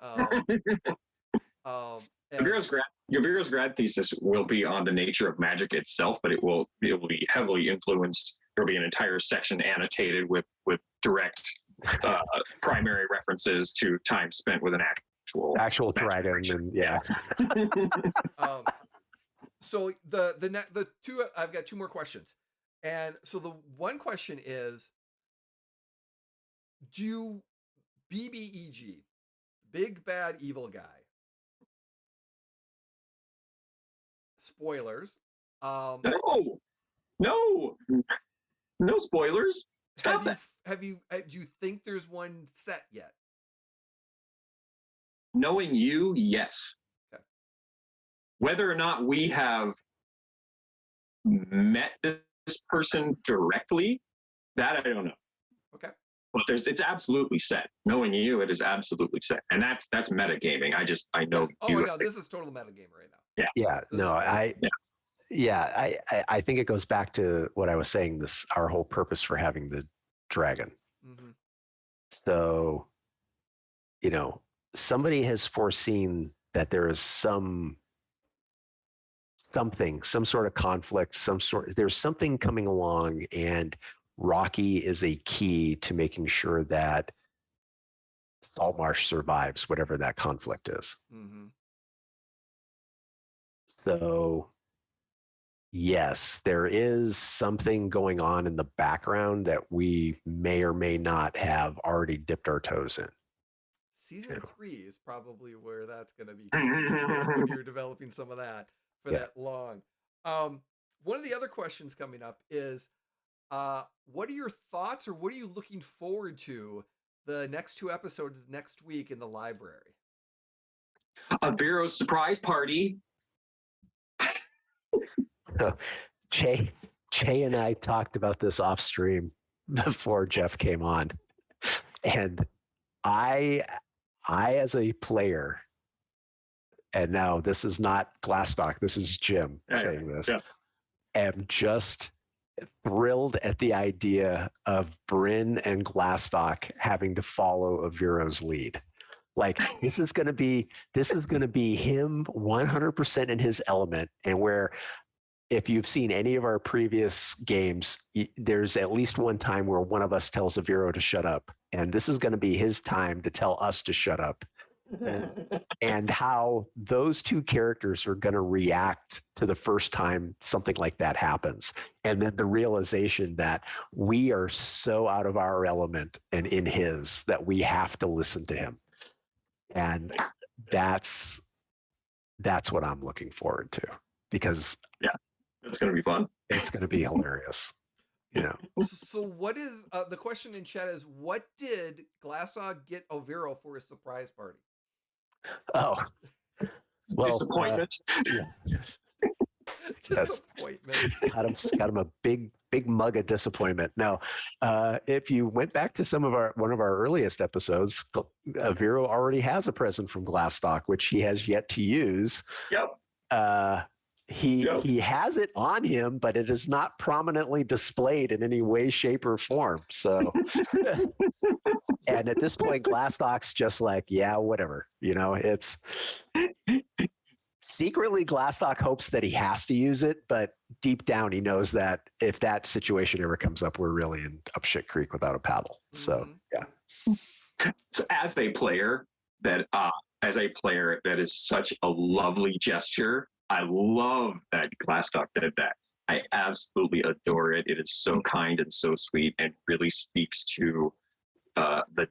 Avero's grad thesis will be on the nature of magic itself, but it will be heavily influenced. There'll be an entire section annotated with direct primary references to time spent with an actual dragon, and yeah. So the two, I've got two more questions, and so the one question is, do BBEG, big bad evil guy, spoilers? No spoilers. Stop that. Do you think there's one set yet? Knowing you, yes. Okay. Whether or not we have met this person directly, that I don't know. Okay. But it's absolutely set. Knowing you, it is absolutely set, and that's metagaming. I know. Oh, I know. This is total metagaming right now. Yeah. Yeah. I think it goes back to what I was saying. Our whole purpose for having the dragon. Mm-hmm. So, somebody has foreseen that there is some sort of conflict, there's something coming along, and Rocky is a key to making sure that Saltmarsh survives whatever that conflict is. Mm-hmm. So, yes, there is something going on in the background that we may or may not have already dipped our toes in. Season 3 is probably where that's going to be when you're developing some of that for that long. One of the other questions coming up is, what are your thoughts, or what are you looking forward to the next 2 episodes next week in the library? Avero's surprise party. Jay and I talked about this off stream before Jeff came on, and I as a player, and now this is not Glastoc, this is Jim saying this, am just thrilled at the idea of Brynn and Glastoc having to follow Avero's lead. Like, this is going to be him 100% in his element, and where, if you've seen any of our previous games, there's at least one time where one of us tells Avero to shut up, and this is going to be his time to tell us to shut up. And how those two characters are going to react to the first time something like that happens. And then the realization that we are so out of our element and in his that we have to listen to him. And that's what I'm looking forward to, because it's going to be fun. It's going to be hilarious. So what is the question in chat is, what did Glastoc get Avero for his surprise party? Oh, well, disappointment. Disappointment. Got him a big mug of disappointment. Now, if you went back to one of our earliest episodes, Avero already has a present from Glastoc, which he has yet to use. Yep. He has it on him, but it is not prominently displayed in any way, shape, or form. So, and at this point, Glastoc's just like, yeah, whatever. It's Secretly, Glastoc hopes that he has to use it, but deep down, he knows that if that situation ever comes up, we're really in up shit creek without a paddle. So, yeah. So as a player that is such a lovely gesture. I love that Glastoc did that. I absolutely adore it. It is so kind and so sweet, and really speaks to the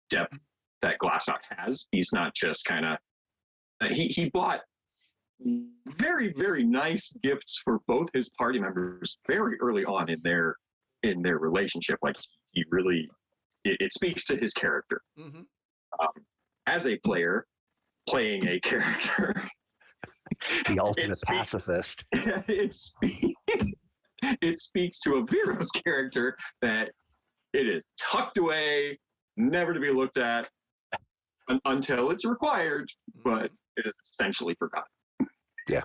depth that Glastoc has. He's not just kind of he bought very, very nice gifts for both his party members very early on in their relationship. Like he really, it speaks to his character. Mm-hmm. As a player playing a character, the ultimate pacifist. It speaks to a Viro's character that it is tucked away, never to be looked at until it's required, but it is essentially forgotten. Yeah.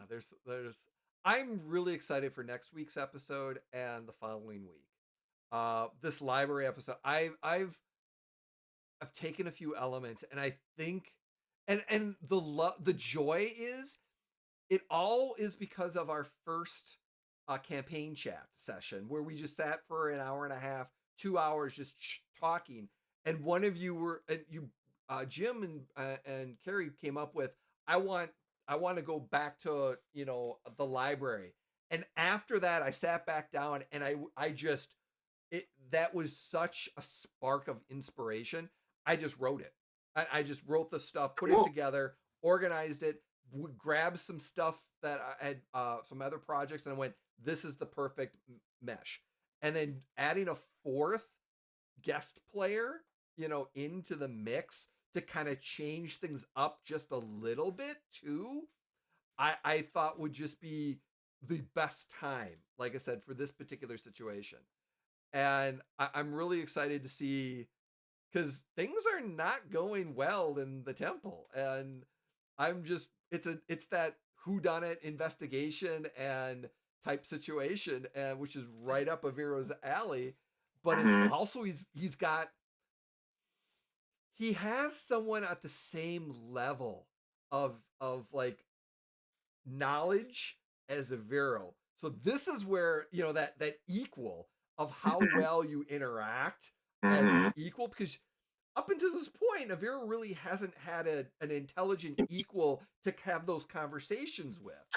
There's I'm really excited for next week's episode and the following week. This library episode, I've taken a few elements, and I think and the joy is it all is because of our first campaign chat session where we just sat for an hour and a half, 2 hours just talking. And one of you were, and you, Jim and Carrie came up with, I want to go back to the library. And after that, I sat back down, and that was such a spark of inspiration. I just wrote it. I just wrote the stuff, put it together, organized it, grabbed some stuff that I had, some other projects, and I went, this is the perfect mesh. And then adding a fourth guest player, into the mix to kind of change things up just a little bit too, I thought would just be the best time, like I said, for this particular situation. And I'm really excited to see, because things are not going well in the temple, and I'm just it's that whodunit investigation and type situation, and which is right up Aviro's alley. But it's also he has someone at the same level of like knowledge as Aviro. So this is where that equal of how well you interact as an equal, because up until this point, Aviro really hasn't had an intelligent equal to have those conversations with.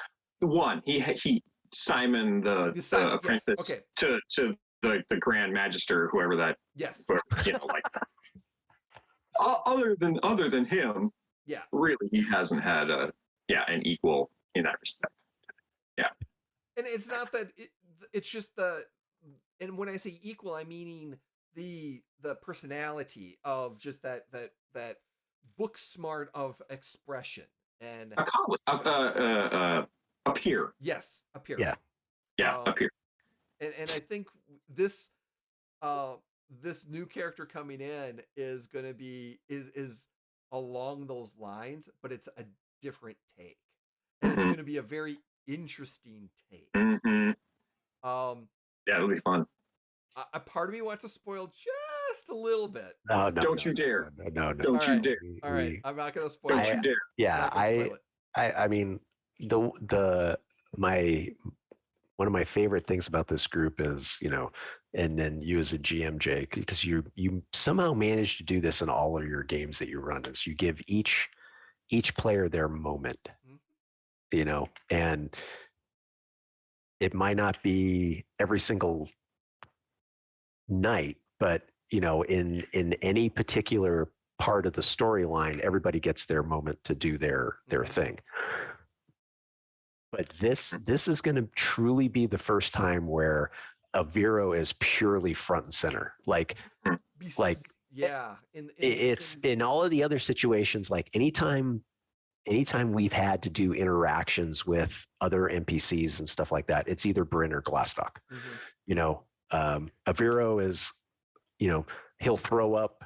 He Simon the apprentice, yes. to the Grand Magister, whoever that, yes, like other than him, really he hasn't had an equal in that respect. Yeah, and it's not that it's just and when I say equal, I'm meaning the personality of just that book smart of expression and a peer. Yes, a peer. Yeah, a peer. And I think this this new character coming in is going to be is along those lines, but it's a different take, and it's going to be a very interesting take. It'll be fun. A part of me wants to spoil just a little bit. No, don't you dare! No. Don't you dare! All right, I'm not going to spoil it. Don't you dare! Yeah, I mean, one of my favorite things about this group is, and then you as a GM, Jake, because you somehow manage to do this in all of your games that you run, is you give each player their moment, and it might not be every single night, but in any particular part of the storyline, everybody gets their moment to do their thing. But this is going to truly be the first time where Aviro is purely front and center. It's in all of the other situations, like anytime we've had to do interactions with other NPCs and stuff like that, it's either Brynn or Glastoc. Aviro is, he'll throw up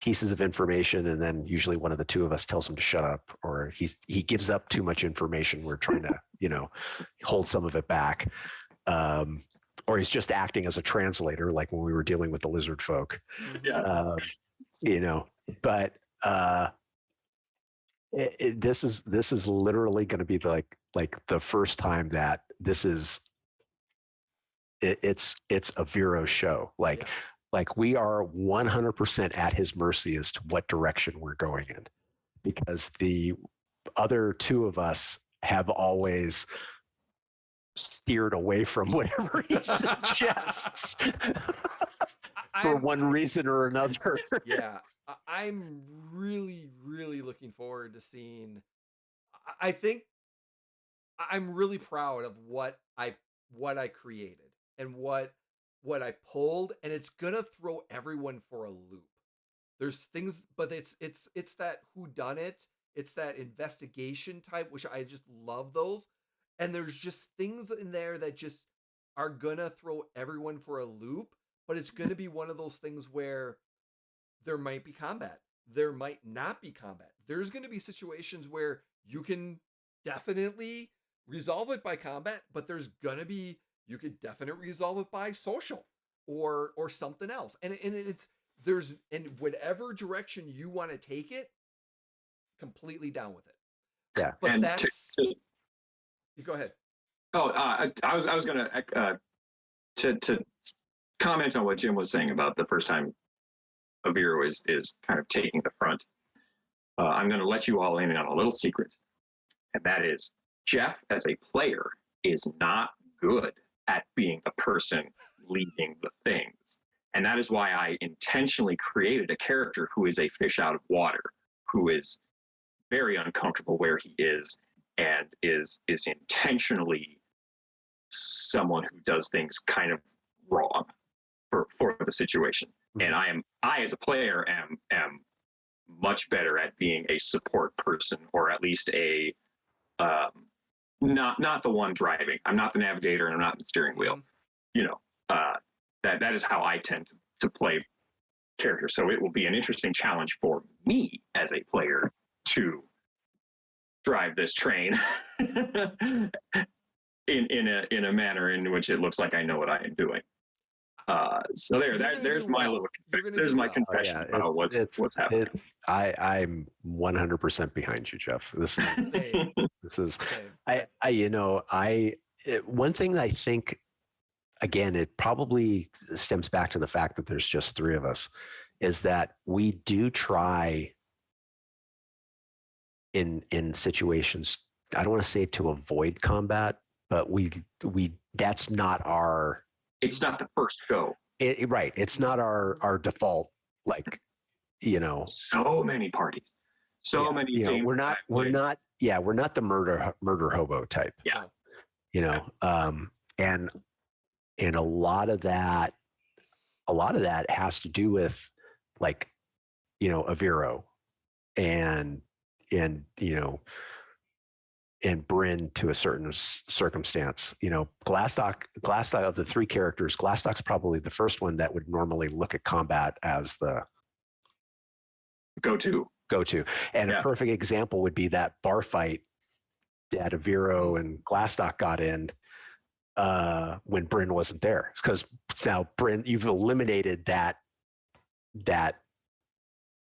pieces of information, and then usually one of the two of us tells him to shut up, or he gives up too much information. We're trying to, hold some of it back. Or he's just acting as a translator, like when we were dealing with the lizard folk. but this is literally going to be like the first time that it's a Vero show. Like we are 100% at his mercy as to what direction we're going in, because the other two of us have always steered away from whatever he suggests for one reason or another. Yeah, I'm really, really looking forward to seeing. I think I'm really proud of what I created and what I pulled, and it's gonna throw everyone for a loop. There's things, but it's that whodunit, it's that investigation type, which I just love those. And there's just things in there that just are gonna throw everyone for a loop, but it's gonna be one of those things where there might be combat, there might not be combat. There's gonna be situations where you can definitely resolve it by combat, but you could definitely resolve it by social or something else. And it's there's in whatever direction you want to take it, completely down with it. Yeah, but and that's you go ahead. Oh, I was going to comment on what Jim was saying about the first time a Vero is kind of taking the front. I'm going to let you all in on a little secret, and that is Jeff as a player is not good at being the person leading the things. And that is why I intentionally created a character who is a fish out of water, who is very uncomfortable where he is, and is intentionally someone who does things kind of wrong for the situation. And I as a player am much better at being a support person, or at least a not the one driving. I'm not the navigator and I'm not the steering wheel. That is how I tend to play characters. So it will be an interesting challenge for me as a player to drive this train in a manner in which it looks like I know what I am doing. So there's my confession about what's happening. I'm 100% behind you, Jeff. This is one thing that I think, again, it probably stems back to the fact that there's just three of us, is that we do try in situations, I don't want to say to avoid combat, but we that's not our. It's not the first go. Right. It's not our default. So many parties, many games. We're not the murder hobo type. Yeah. And a lot of that has to do with a Vero and Brynn to a certain circumstance. Glastoc of the three characters, Glastoc's probably the first one that would normally look at combat as the go-to. And a perfect example would be that bar fight that Vero and Glastoc got in when Brynn wasn't there. Because now Brynn, you've eliminated that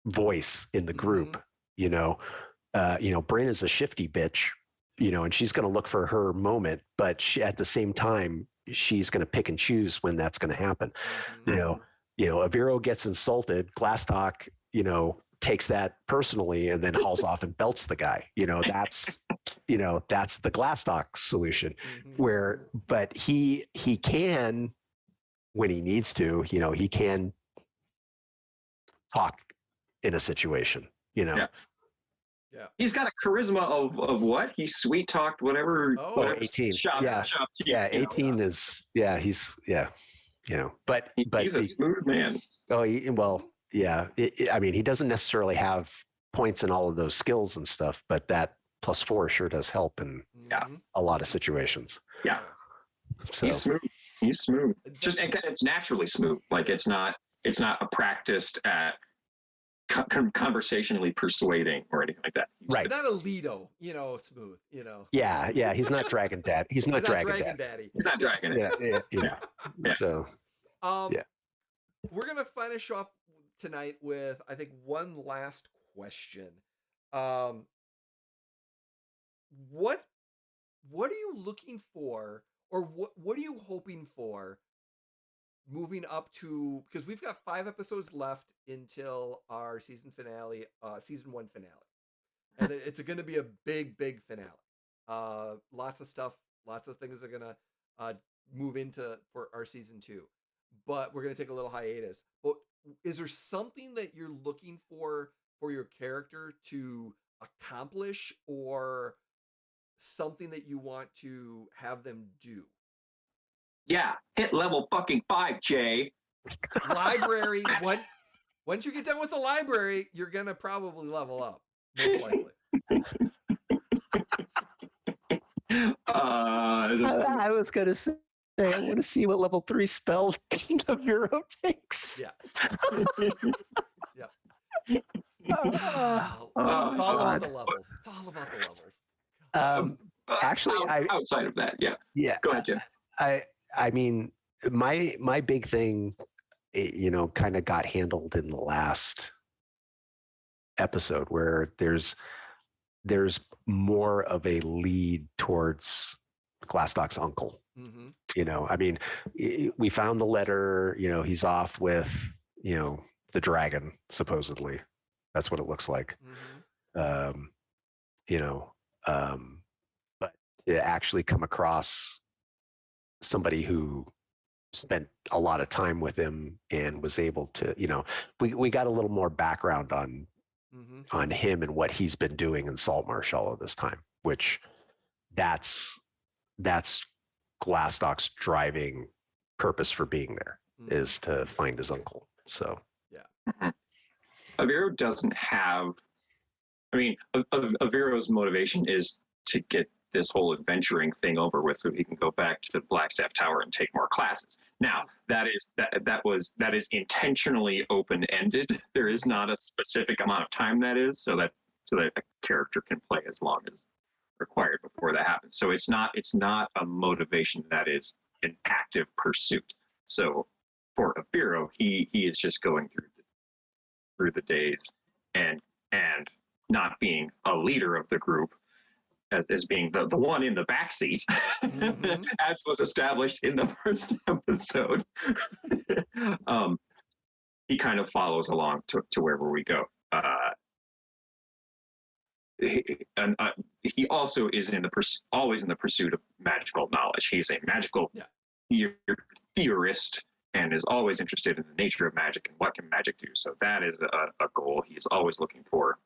voice in the group. Brynn is a shifty bitch, and she's going to look for her moment, but at the same time, she's going to pick and choose when that's going to happen. Vero gets insulted, Glastoc, takes that personally and then hauls off and belts the guy. That's the Glastoc solution. But he can, when he needs to, he can talk in a situation. Yeah. He's got a charisma of what? He sweet talked whatever. 18. Shop, 18 is but he's a smooth man. He doesn't necessarily have points in all of those skills and stuff, but that +4 sure does help in a lot of situations. Yeah. So he's smooth. And it's naturally smooth. Like it's not a practiced at conversationally persuading or anything like that. Right. It's not a Lido, smooth, Yeah. He's not Dragon Dad. He's not Dragon Daddy. He's not Dragon Daddy. Yeah. So. We're gonna finish off tonight with, I think, one last question. What are you looking for, or what are you hoping for moving up to, because we've got 5 episodes left until our season finale, season 1 finale. And it's going to be a big finale. Lots of stuff, lots of things are going to move into for our season 2. But we're going to take a little hiatus. But is there something that you're looking for your character to accomplish, or something that you want to have them do? Yeah, hit level fucking 5, Jay. Library. Once you get done with the library, you're going to probably level up, most likely. I was going to say, I want to see what level 3 spell the Vero takes. Yeah. Yeah. It's all about the levels. It's all about the levels. Actually, outside of that, yeah. Go ahead, Jim. I mean, my big thing, kind of got handled in the last episode, where there's more of a lead towards Glastoc's uncle. Mm-hmm. I mean, we found the letter. He's off with the dragon, supposedly. That's what it looks like. Mm-hmm. But to actually come across somebody who spent a lot of time with him and was able to, we got a little more background on him and what he's been doing in Saltmarsh all of this time, which that's Glastoc's driving purpose for being there, is to find his uncle. So yeah. Avero doesn't have, I mean, Avero's motivation is to get this whole adventuring thing over with, so he can go back to the Blackstaff Tower and take more classes. Now, that is intentionally open-ended. There is not a specific amount of time that is, so that a character can play as long as required before that happens. So it's not a motivation that is an active pursuit. So for Avero, he is just going through the days and not being a leader of the group, as being the one in the backseat, mm-hmm. as was established in the first episode. He kind of follows along to wherever we go. He also is always in the pursuit of magical knowledge. He's a magical theorist and is always interested in the nature of magic and what can magic do. So that is a goal he is always looking for,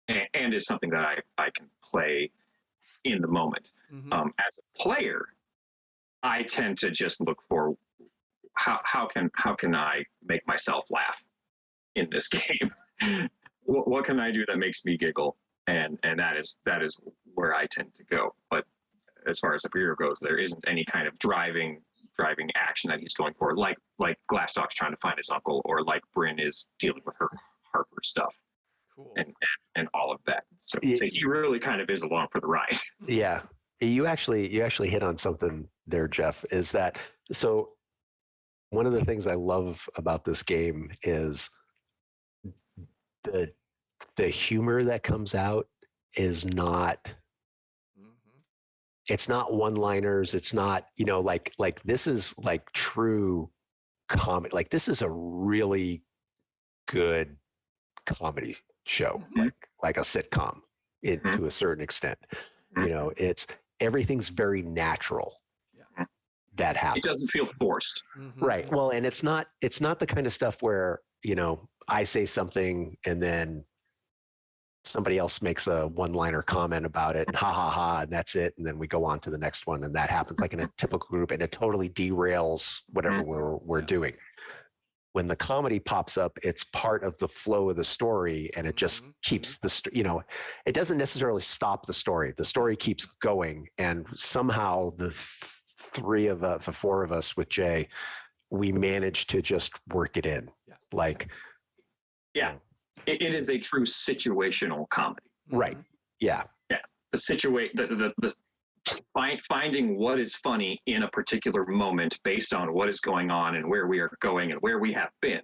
and is something that I can play in the moment. Mm-hmm. As a player, I tend to just look for how can I make myself laugh in this game. What can I do that makes me giggle? And that is where I tend to go. But as far as the career goes, there isn't any kind of driving action that he's going for, like Glastoc's trying to find his uncle, or like Brynn is dealing with her Harper stuff. Cool. And all of that. So he really kind of is along for the ride. Yeah. You actually hit on something there, Jeff, is that, so one of the things I love about this game is the humor that comes out is not, it's not one-liners. It's not, like this is like true comedy. Like this is a really good comedy show, like a sitcom to a certain extent. It's everything's very natural. Yeah. That happens. It doesn't feel forced. Mm-hmm. Right. Well, and it's not the kind of stuff where, I say something and then somebody else makes a one-liner comment about it and ha ha ha, and that's it. And then we go on to the next one, and that happens like in a typical group, and it totally derails whatever we're doing. When the comedy pops up, it's part of the flow of the story, and it just keeps it doesn't necessarily stop the story. The story keeps going, and somehow the four of us with Jay, we managed to just work it in. It is a true situational comedy. Right. Yeah. Yeah. The finding what is funny in a particular moment based on what is going on and where we are going and where we have been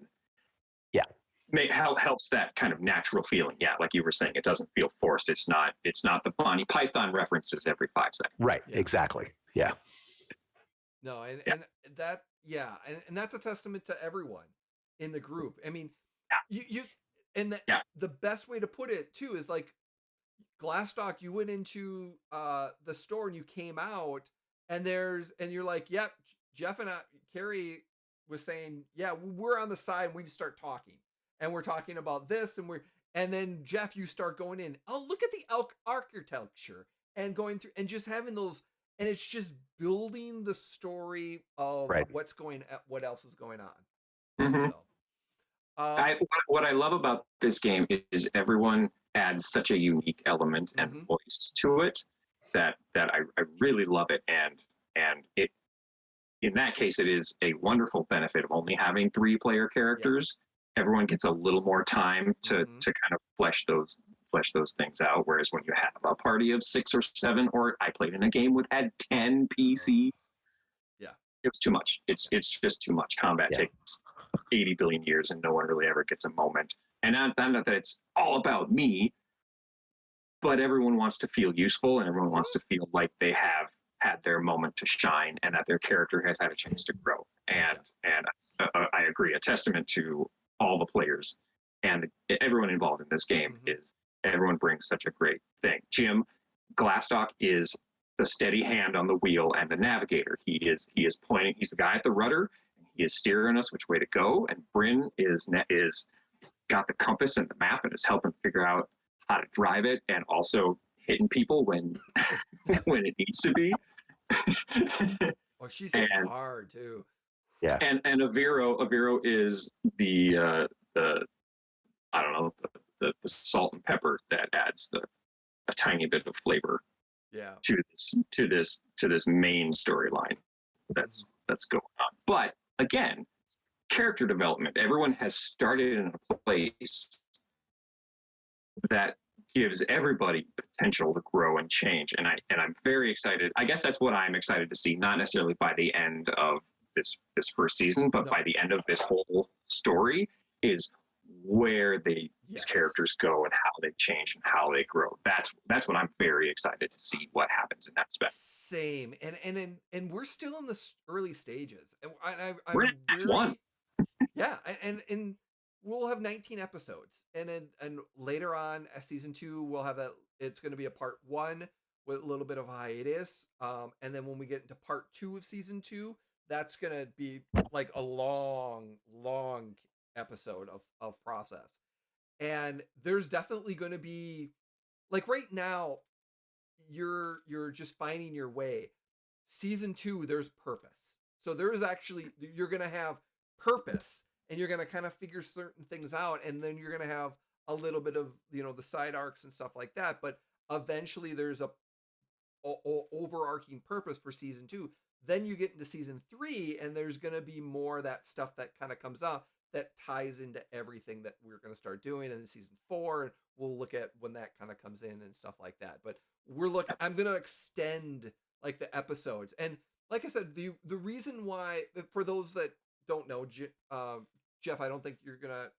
helps that kind of natural feeling. Yeah, like you were saying, it doesn't feel forced. It's not the Bonnie Python references every 5 seconds. Right. Yeah. Exactly. Yeah. No, and that, yeah, and that's a testament to everyone in the group. I mean, you and the best way to put it too is like Glastoc, you went into the store and you came out and you're like, yep, Jeff and Carrie was saying, yeah, we're on the side and we just start talking. And we're talking about this and then Jeff, you start going in, oh, look at the architecture and going through and just having those, and it's just building the story of what else is going on. Mm-hmm. So, what I love about this game is everyone adds such a unique element and voice to it that I really love it, and it, in that case, it is a wonderful benefit of only having 3 player characters. Everyone gets a little more time to kind of flesh those things out, whereas when you have a party of 6 or 7, or I played in a game with had 10 PCs, it was too much. It's just too much. Combat takes 80 billion years and no one really ever gets a moment. And not that it's all about me, but everyone wants to feel useful and everyone wants to feel like they have had their moment to shine and that their character has had a chance to grow. And I agree, a testament to all the players and everyone involved in this game is everyone brings such a great thing. Jim Glastoc is the steady hand on the wheel and the navigator. He is pointing. He's the guy at the rudder. He is steering us which way to go. And Brynn is got the compass and the map and is helping figure out how to drive it and also hitting people when when it needs to be. Well, she's hitting hard too. Yeah. And Aviro is the I don't know, the salt and pepper that adds a tiny bit of flavor to this main storyline that's going on. But again, character development. Everyone has started in a place that gives everybody potential to grow and change. And I'm very excited. I guess that's what I'm excited to see, not necessarily by the end of this first season, but by the end of this whole story is where these characters go and how they change and how they grow. That's what I'm very excited to see what happens in that aspect. Same. And we're still in the early stages. And we're in Act 1. Yeah, and we'll have 19 episodes, and later on, season 2, we'll have that. It's going to be a part 1 with a little bit of hiatus, and then when we get into part 2 of season 2, that's going to be like a long episode of process. And there's definitely going to be, like right now, you're just finding your way. Season 2, there's purpose. So there is actually, you're going to have purpose and you're going to kind of figure certain things out, and then you're going to have a little bit of, the side arcs and stuff like that, but eventually there's a overarching purpose for season 2. Then you get into season 3 and there's going to be more of that stuff that kind of comes out that ties into everything that we're going to start doing in season 4, and we'll look at when that kind of comes in and stuff like that. But I'm going to extend like the episodes, and like I said, the reason why, for those that don't know, Jeff, I don't think you're going to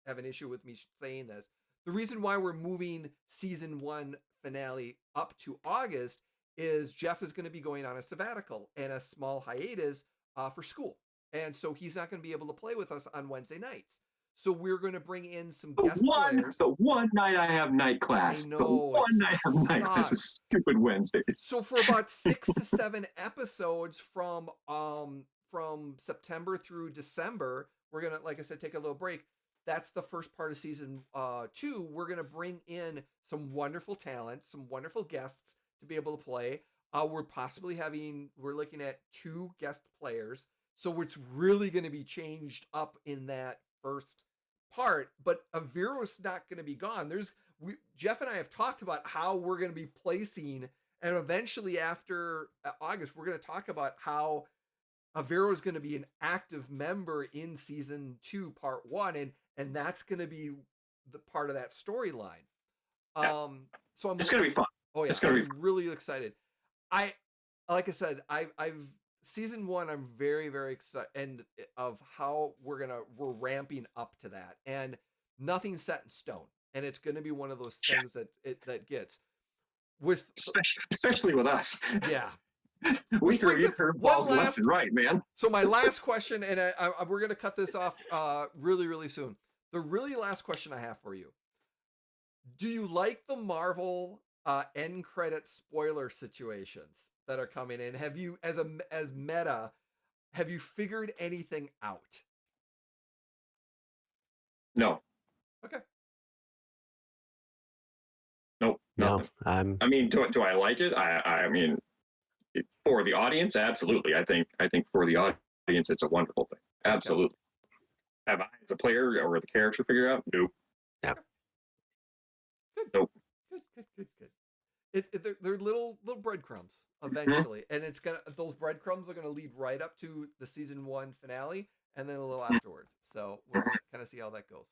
have an issue with me saying this. The reason why we're moving season 1 finale up to August is Jeff is going to be going on a sabbatical and a small hiatus for school. And so he's not going to be able to play with us on Wednesday nights. So we're going to bring in some guest players. The one night I have night class. I know, the one night I have night class is stupid Wednesdays. So for about 6 to 7 episodes from September through December, we're going to, like I said, take a little break. That's the first part of season 2. We're going to bring in some wonderful talent, some wonderful guests to be able to play. We're looking at 2 guest players. So it's really going to be changed up in that first part, but Aviro's not going to be gone. Jeff and I have talked about how we're going to be placing, and eventually after August, we're going to talk about how Aviro is going to be an active member in season 2, part 1, and that's going to be the part of that storyline. Yeah. So it's going to be fun. Oh yeah, it's going to be really excited. Like I said, I've season 1, I'm very, very excited of how we're ramping up to that. And nothing's set in stone, and it's going to be one of those things that gets with especially with us. Yeah. We threw you curveballs left and right, man. So my last question, and we're going to cut this off really, really soon. The really last question I have for you. Do you like the Marvel end credit spoiler situations that are coming in? Have you, as meta, have you figured anything out? No. Okay. Nope. No, I mean, do I like it? I mean, for the audience, absolutely. I think for the audience, it's a wonderful thing. Absolutely. Okay. Have I, as a player or the character, figured out? Nope. Yeah. Good. Nope. Good. They're little breadcrumbs eventually, and it's those breadcrumbs are gonna lead right up to the season 1 finale, and then a little afterwards. So we'll kind of see how that goes.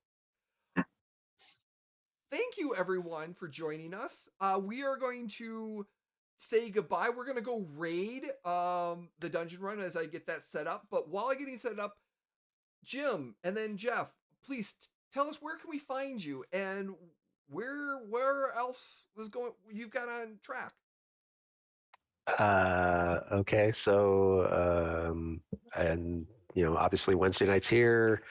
Thank you, everyone, for joining us. We are going to say goodbye. We're going to go raid the dungeon run as I get that set up. But while I'm getting set up, Jim and then Jeff, please tell us, where can we find you, and where else is going you've got on track? Okay, so and obviously Wednesday nights here,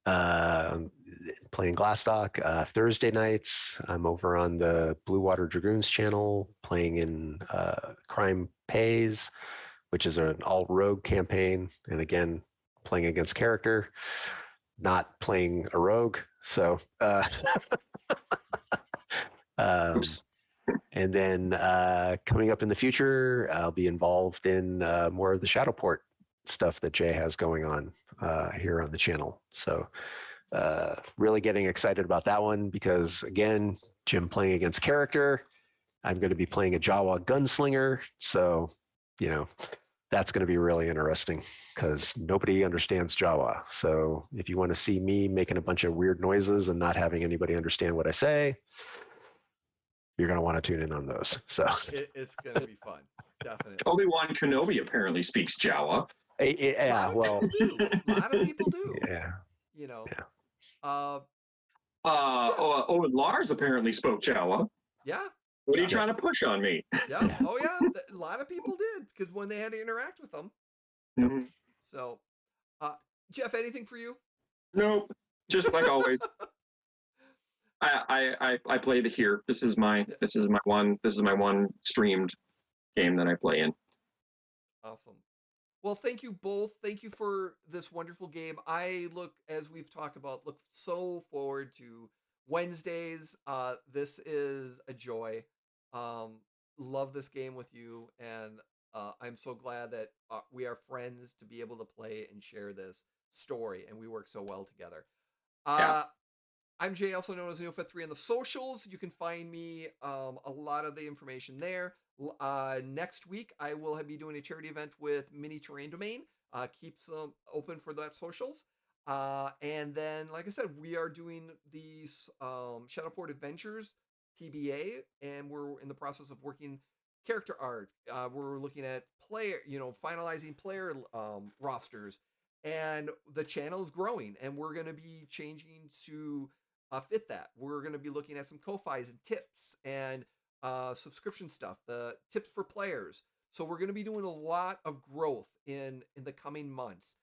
playing Glastoc. Thursday nights I'm over on the Blue Water Dragoons channel playing in Crime Pays, which is an all rogue campaign, and again playing against character, not playing a rogue. So and then coming up in the future, I'll be involved in more of the Shadowport stuff that Jay has going on here on the channel. So really getting excited about that one because, again, Jim playing against character. I'm going to be playing a Jawa gunslinger. So, that's going to be really interesting because nobody understands Jawa. So if you want to see me making a bunch of weird noises and not having anybody understand what I say, you're going to want to tune in on those. So it's going to be fun. Definitely. Obi-Wan Kenobi apparently speaks Jawa. Yeah, well, a lot of people do. Yeah. Yeah. Owen Lars apparently spoke Jawa. Yeah. What are you trying to push on me? Yeah. Oh, yeah. A lot of people did because when they had to interact with them. Mm-hmm. So, Jeff, anything for you? Nope. Just like always. I play the here. This is my one streamed game that I play in. Awesome. Well, thank you both. Thank you for this wonderful game. I as we've talked about, look so forward to Wednesdays. This is a joy. Love this game with you, and I'm so glad that we are friends to be able to play and share this story, and we work so well together. I'm Jay, also known as Neofit3 on the socials. You can find me a lot of the information there. Next week, I will be doing a charity event with Mini Terrain Domain. Keep some open for that socials. And then, like I said, we are doing these Shadowport Adventures TBA, and we're in the process of working character art. We're looking at finalizing player rosters, and the channel is growing, and we're going to be changing to fit that. We're going to be looking at some Ko-Fis and tips and subscription stuff, the tips for players. So we're going to be doing a lot of growth in the coming months.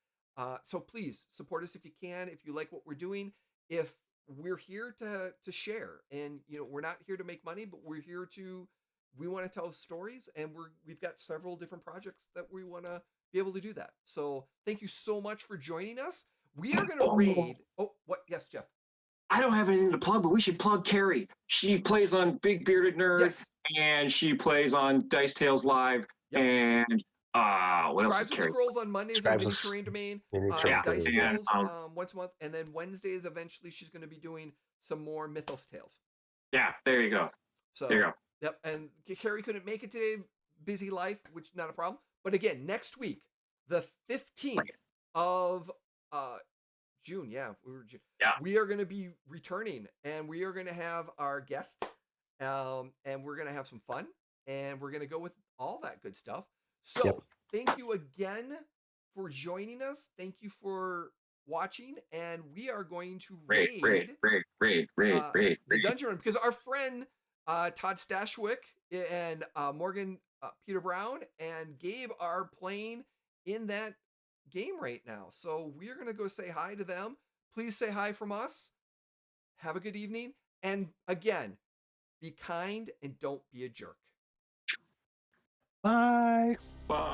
So please support us if you can, if you like what we're doing. If we're here to share, and we're not here to make money, but we're here we want to tell stories, and we've got several different projects that we want to be able to do that. So thank you so much for joining us. We are going to raid. Oh, what? Yes, Jeff. I don't have anything to plug, but we should plug Carrie. She plays on Big Bearded Nerd, yes, and she plays on Dice Tales Live, and what else is Carrie? Scrolls on Mondays on Mini Terrain Domain. Dice Tales once a month, and then Wednesdays eventually she's going to be doing some more Mythos Tales. Yeah, there you go. So there you go. Yep, and Carrie couldn't make it today, busy life, which is not a problem. But again, next week, the 15th of June, we are going to be returning, and we are going to have our guest, and we're going to have some fun, and we're going to go with all that good stuff. So thank you again for joining us. Thank you for watching, and we are going to raid the dungeon room because our friend Todd Stashwick and Morgan Peter Brown and Gabe are playing in that game right now. So we're going to go say hi to them. Please say hi from us. Have a good evening. And again, be kind and don't be a jerk. Bye. Bye.